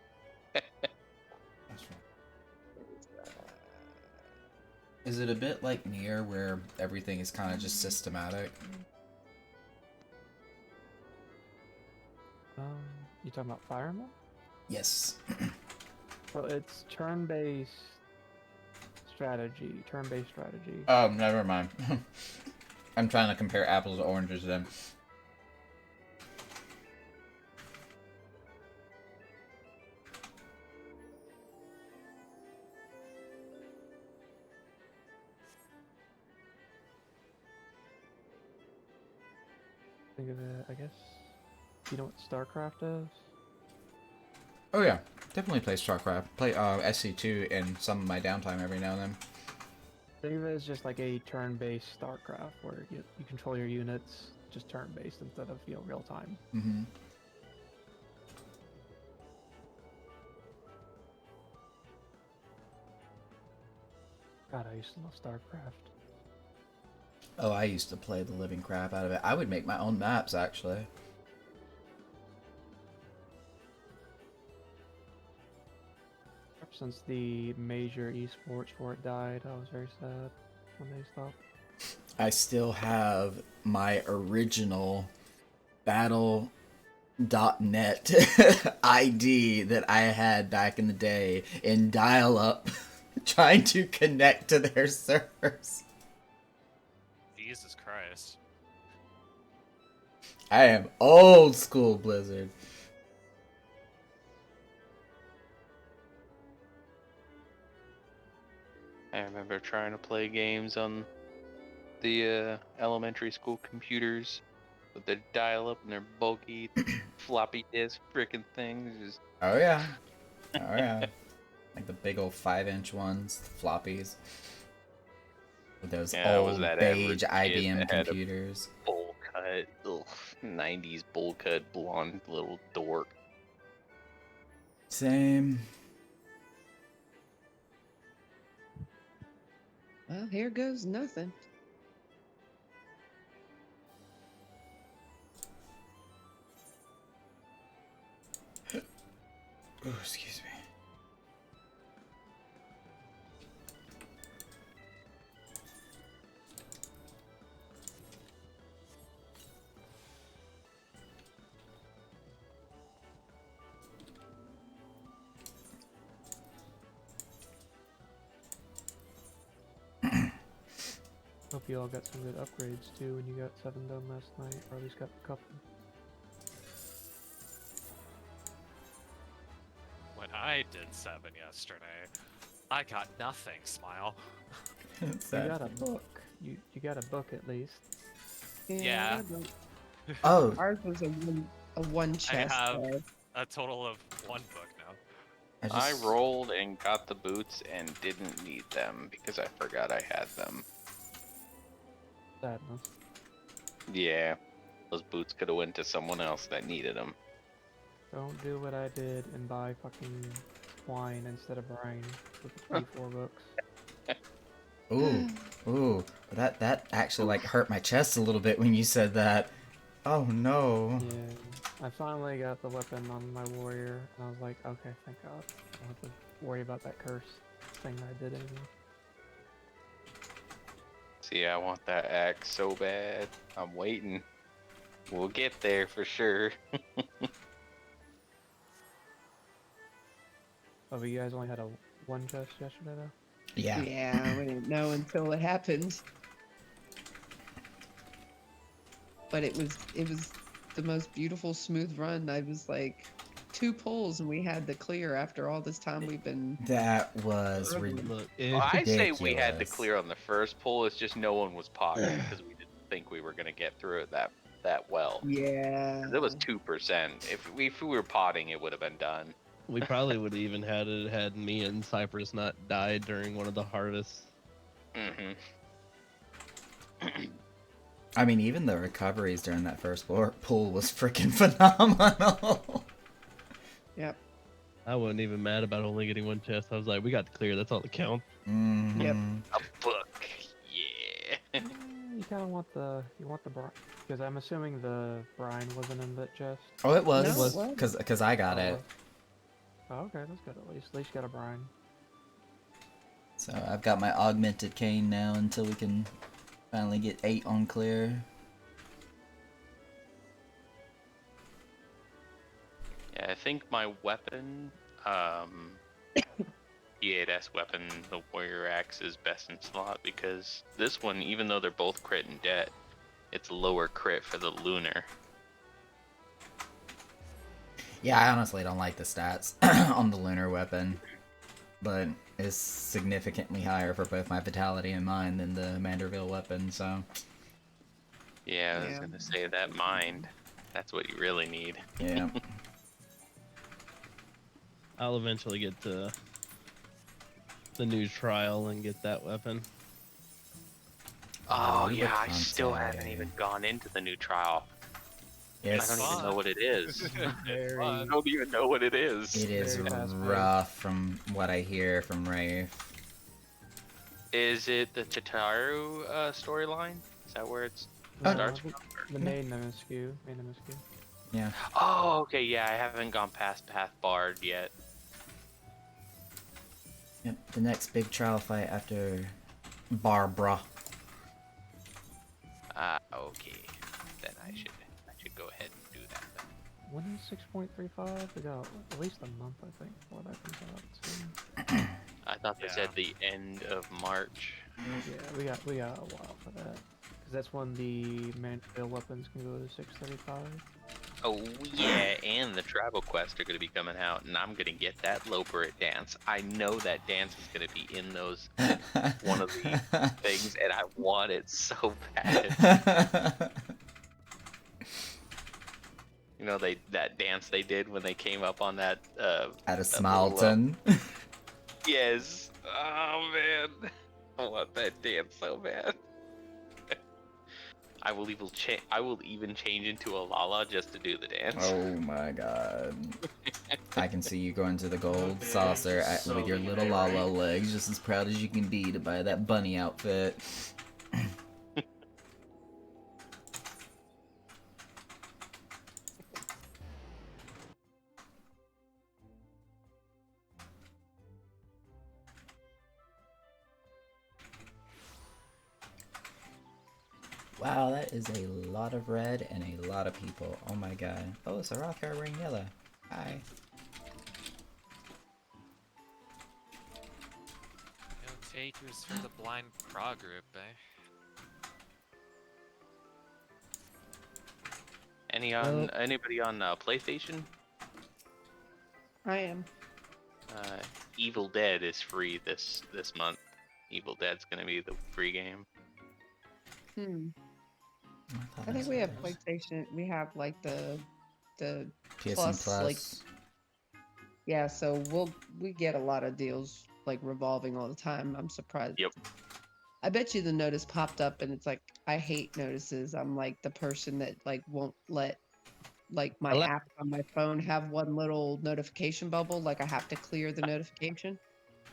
Is it a bit like Nier, where everything is kind of just systematic? You talking about Fire Emblem? Yes. Well, it's turn-based strategy. Turn-based strategy. Oh, never mind. I'm trying to compare apples to oranges then. Think of it, I guess. You know what StarCraft is? Oh yeah, definitely play StarCraft. Play SC2 in some of my downtime every now and then. Think of it as just like a turn-based StarCraft where you control your units just turn-based instead of real time. Mm-hmm. God, I used to love StarCraft. Oh, I used to play the living crap out of it. I would make my own maps, actually. Since the major esports for it died, I was very sad when they stopped. I still have my original Battle.net ID that I had back in the day in dial-up trying to connect to their servers. Jesus Christ. I am old school Blizzard. I remember trying to play games on the elementary school computers with their dial-up and their bulky floppy disk frickin' things. Just Oh yeah. Oh yeah. Like the big old 5-inch ones, the floppies. With those Yeah, I was old that beige average kid IBM that had a computers. bowl cut, 90s bowl cut blonde little dork. Same. Well, here goes nothing. Oh, excuse me. Hope you all got some good upgrades too when you got 7 done last night, or at least got a couple. When I did 7 yesterday, I got nothing, Smile. You got a book. You got a book at least. Yeah. I don't- Oh, Ours was a one chest. have- though. A total of 1 book now. I just, rolled and got the boots and didn't need them because I forgot I had them. Sadness. Yeah, those boots could have went to someone else that needed them. Don't do what I did and buy fucking wine instead of brine with the free 4 books. ooh, that actually like hurt my chest a little bit when you said that. Oh no. Yeah, I finally got the weapon on my warrior, and I was like, okay, thank God. I don't have to worry about that curse thing I did anymore. See, I want that axe so bad. I'm waiting. We'll get there for sure. Oh, but you guys only had a 1 chest yesterday, though? Yeah. Yeah, we didn't know until it happened. But it was the most beautiful, smooth run. I was like 2 pulls and we had the clear after all this time we've been. That was Look, I say we had to ridiculous. clear on the first pull. It's just no one was potting because we didn't think we were gonna get through it that well. Yeah. 'Cause it was 2%. If we were potting, it would have been done. we probably would have even had me and Cypress not died during one of the harvests. Mm-hmm. I mean, even the recoveries during that first pull was freaking phenomenal. Yep. I wasn't even mad about only getting 1 chest. I was like, we got the clear. That's all that counts. Mhm. Yep. A book, yeah. You kind of want the brine, because I'm assuming the brine wasn't in that chest. Oh, it No, was, it was. cause I got it. Oh, okay, that's good at least. At least you got a brine. So I've got my augmented cane now until we can finally get 8 on clear. Yeah, I think my weapon, E8S weapon, the Warrior Axe, is best in slot because this one, even though they're both crit and debt, it's lower crit for the lunar. Yeah, I honestly don't like the stats on the lunar weapon, but it's significantly higher for both my vitality and mine than the Manderville weapon, so Yeah, I was Yeah. gonna say that mind. That's what you really need. yeah. I'll eventually get to the new trial and get that weapon. Oh New yeah, I Bacante. still haven't even gone into the new trial. I Yes, don't even know what it is. Very, I don't even know what it is. it is Very fast-paced. rough from what I hear from Rafe. Is it the Chitaru storyline? Is that where it Uh, starts the, from? the main Nemesis. Main Nemesis. Yeah. Oh, okay, yeah, I haven't gone past Path Bard yet. Yep, the next big trial fight after Barbara. Okay. Then I should go ahead and do that then. When is 6.35? We got at least a month, I think, before that comes out. So, I thought they Yeah. said the end of March. yeah, we got a while for that. Because that's when the Manderville weapons can go to 635. Oh yeah, and the travel quests are gonna be coming out, and I'm gonna get that Loperit dance. I know that dance is gonna be in those one of the things, and I want it so bad. You know, that dance they did when they came up on that. Out of that little, Smileton. Yes. Oh man, I want that dance so bad. I will even change into a Lala just to do the dance. Oh my god. I can see you going to the gold bitch, saucer so with your little eBay, Lala right? legs, just as proud as you can be to buy that bunny outfit. Wow, that is a lot of red and a lot of people. Oh my god. Oh, it's a rock wearing yellow. Hi. No takers for the blind prog group, eh? Anybody on PlayStation? I am. Evil Dead is free this month. Evil Dead's gonna be the free game. I think we have PlayStation. We have like the PSN Plus, like, Plus. yeah. So we get a lot of deals like revolving all the time. I'm surprised. Yep. I bet you the notice popped up and it's like I hate notices. I'm like the person that like won't let like my Hello? app on my phone have one little notification bubble. Like I have to clear the notification.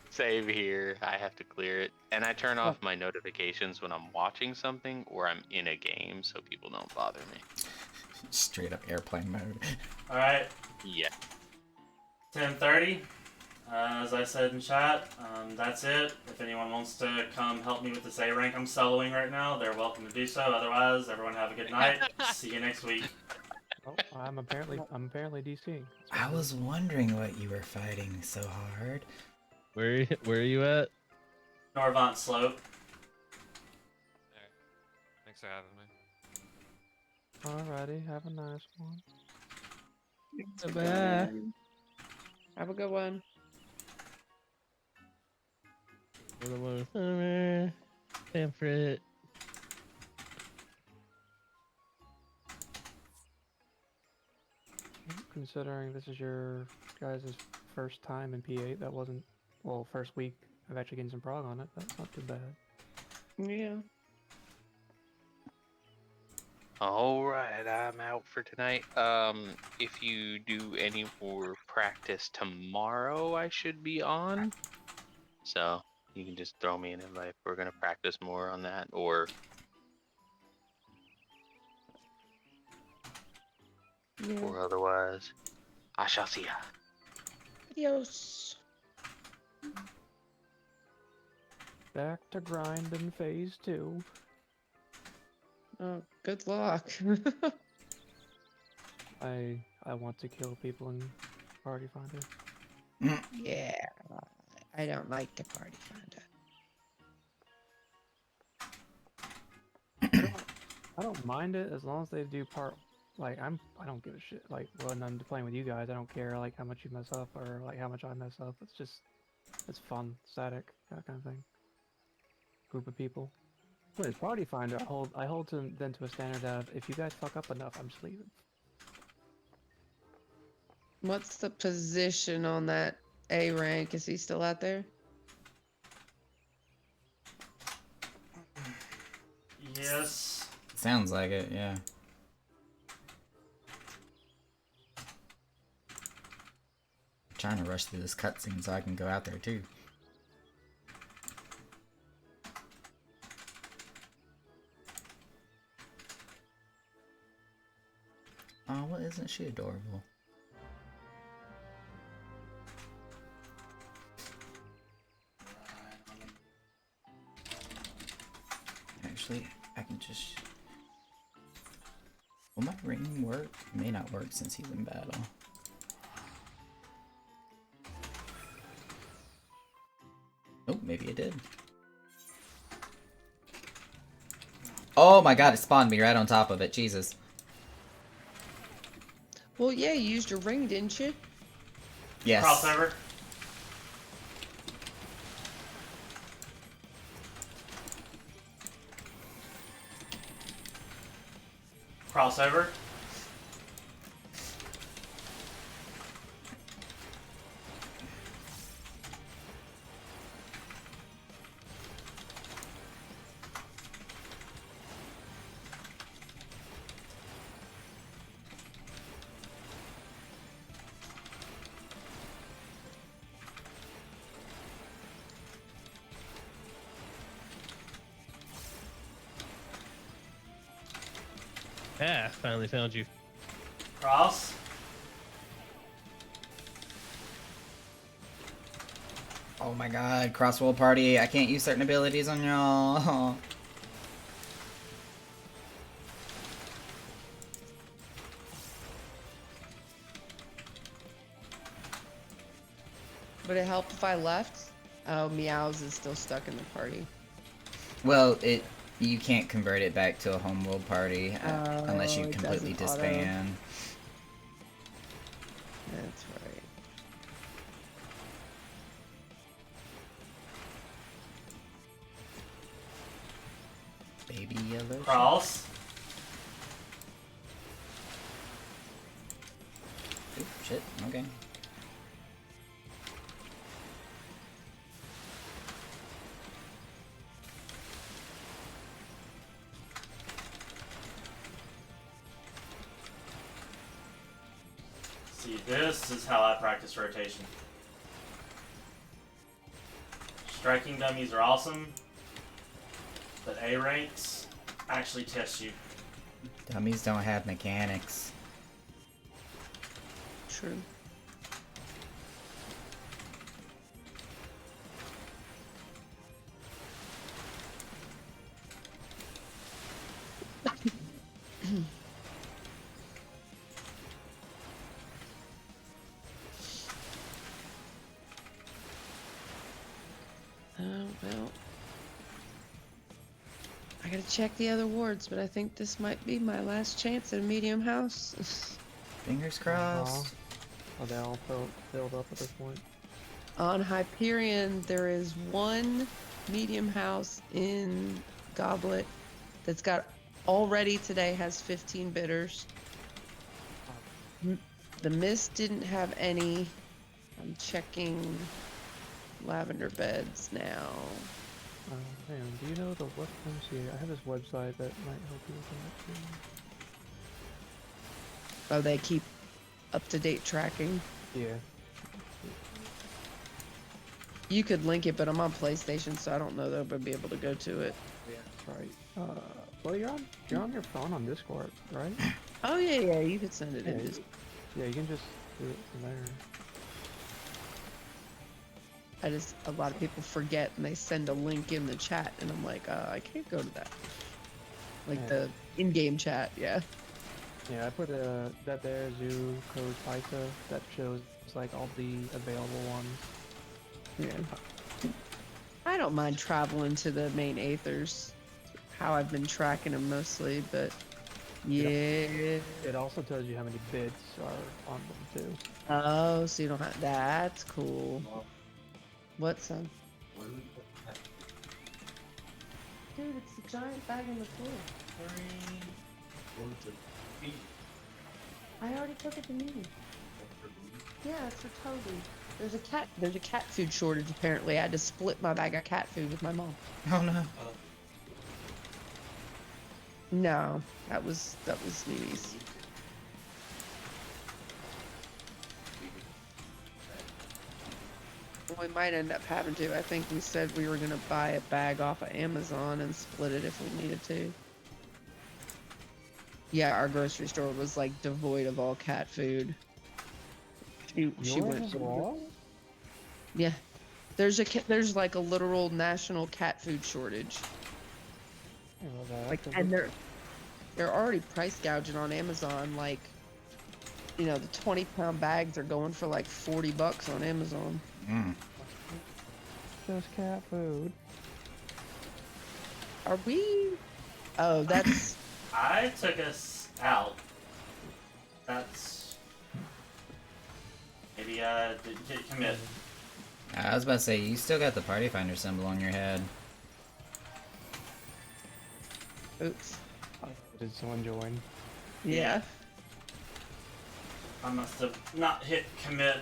Save here. I have to clear it. And I turn Oh. off my notifications when I'm watching something or I'm in a game so people don't bother me. Straight up airplane mode. All right, Yeah. 10:30. As I said in chat, that's it. If anyone wants to come help me with this A rank I'm soloing right now, they're welcome to do so. Otherwise, everyone have a good night. See you next week. Oh, I'm apparently DC. I was wondering what you were fighting so hard. Where are you at? Norvant Slope. Thanks for having me. Alrighty, have a nice one. Bye. Have a good one. For the one with summer. Sanford. Considering this is your guys' first time in P8, that wasn't, well, first week of actually getting some prog on it. That's not too bad. Yeah. All right, I'm out for tonight. If you do any more practice tomorrow, I should be on. So you can just throw me an invite if we're gonna practice more on that, or otherwise, I shall see ya. Adios. Back to grinding phase 2. Oh, good luck. I want to kill people in Party Finder. Yeah. I don't like the party finder. I don't mind it as long as they do part. Like I don't give a shit. Like when I'm playing with you guys, I don't care like how much you mess up or like how much I mess up. It's fun, static, that kind of thing. Group of people. With Party Finder, I hold them to a standard of if you guys fuck up enough, I'm just leaving. What's the position on that A rank? Is he still out there? Yes. Sounds like it, yeah. Trying to rush through this cutscene so I can go out there too. Oh, well, isn't she adorable? Actually, I can just... Will my ring work? It may not work since he's in battle. Oh, maybe it did. Oh my god, it spawned me right on top of it. Jesus. Well, yeah, you used your ring, didn't you? Yes. Crossover. Crossover. Ah, finally found you. Cross. Oh my god, Crossworld Party, I can't use certain abilities on y'all. Would it help if I left? Oh, Meows is still stuck in the party. Well, you can't convert it back to a homeworld party unless you it completely doesn't auto. disband. That's right. Baby yellow. Cross. shit. Okay. See, this is how I practice rotation. Striking dummies are awesome, but A ranks actually test you. Dummies don't have mechanics. True. Oh, well. I gotta check the other wards, but I think this might be my last chance at a medium house. Fingers crossed. Are they all filled up at this point? On Hyperion, there is one medium house in Goblet that's got already today has 15 bidders. The Mist didn't have any. I'm checking Lavender Beds now. Hang on, do you know the what? Let me see. I have this website that might help you with that too. Oh, they keep up-to-date tracking. Yeah. You could link it, but I'm on PlayStation, so I don't know that I'll be able to go to it. Yeah, that's right. Well, you're on your phone on Discord, right? Oh yeah, you could send it in. Yeah, Discord. Yeah, you can just do it from there. A lot of people forget and they send a link in the chat, and I'm like, I can't go to that. Like Yeah. the in-game chat, yeah. Yeah, I put that there zoo code FISA that shows like all the available ones. Yeah. I don't mind traveling to the main Aethers. How I've been tracking them mostly, but yeah. It also tells you how many bids are on them too. Oh, so you don't have. That's cool. What, son? Dude, it's the giant bag on the floor. I already took it to me. Yeah, it's for Toby. There's a cat food shortage apparently. I had to split my bag of cat food with my mom. Oh no. No, that was Mimi's. We might end up having to. I think we said we were gonna buy a bag off of Amazon and split it if we needed to. Yeah, our grocery store was like devoid of all cat food. She went. Yeah, there's like a literal national cat food shortage. Like, and they're already price gouging on Amazon. Like, you know, the 20-pound bags are going for like $40 on Amazon. Mm. Just cat food. Are we? Oh, that's. I took us out. That's maybe didn't commit. I was about to say, you still got the Party Finder symbol on your head. Oops. Did someone join? Yeah. I must have not hit commit.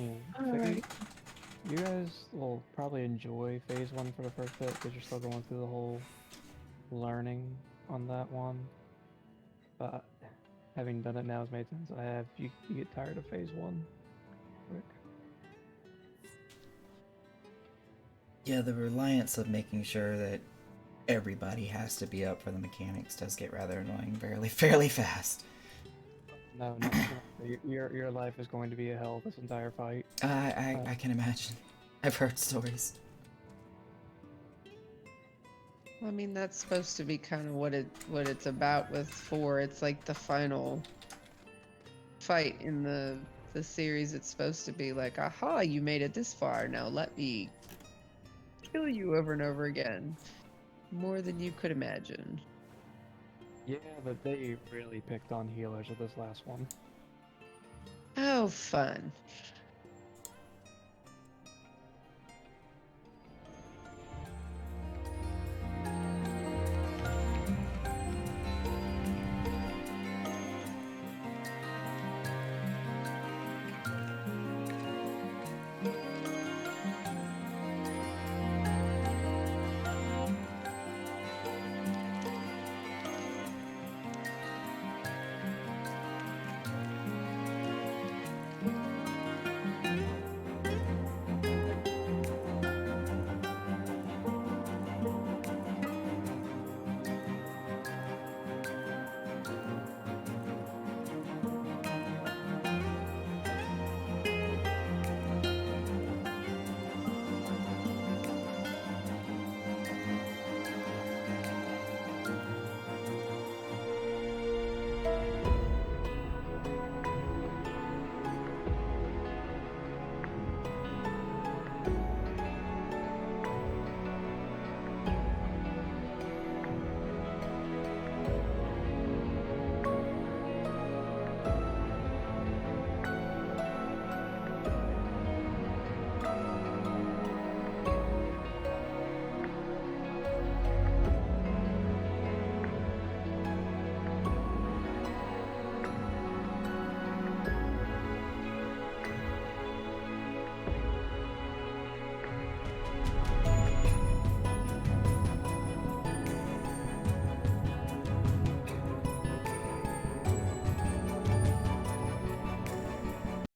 Yeah. Alright. You guys will probably enjoy phase 1 for the first bit because you're still going through the whole learning on that one. But having done it now as many times as I have, you get tired of phase 1 quick. Yeah, the reliance of making sure that everybody has to be up for the mechanics does get rather annoying fairly fast. No, no, no. Your life is going to be a hell this entire fight. I can imagine. I've heard stories. I mean, that's supposed to be kind of what it's about with 4. It's like the final fight in the series. It's supposed to be like, aha, you made it this far. Now let me kill you over and over again. More than you could imagine. Yeah, but they really picked on healers with this last one. Oh, fun.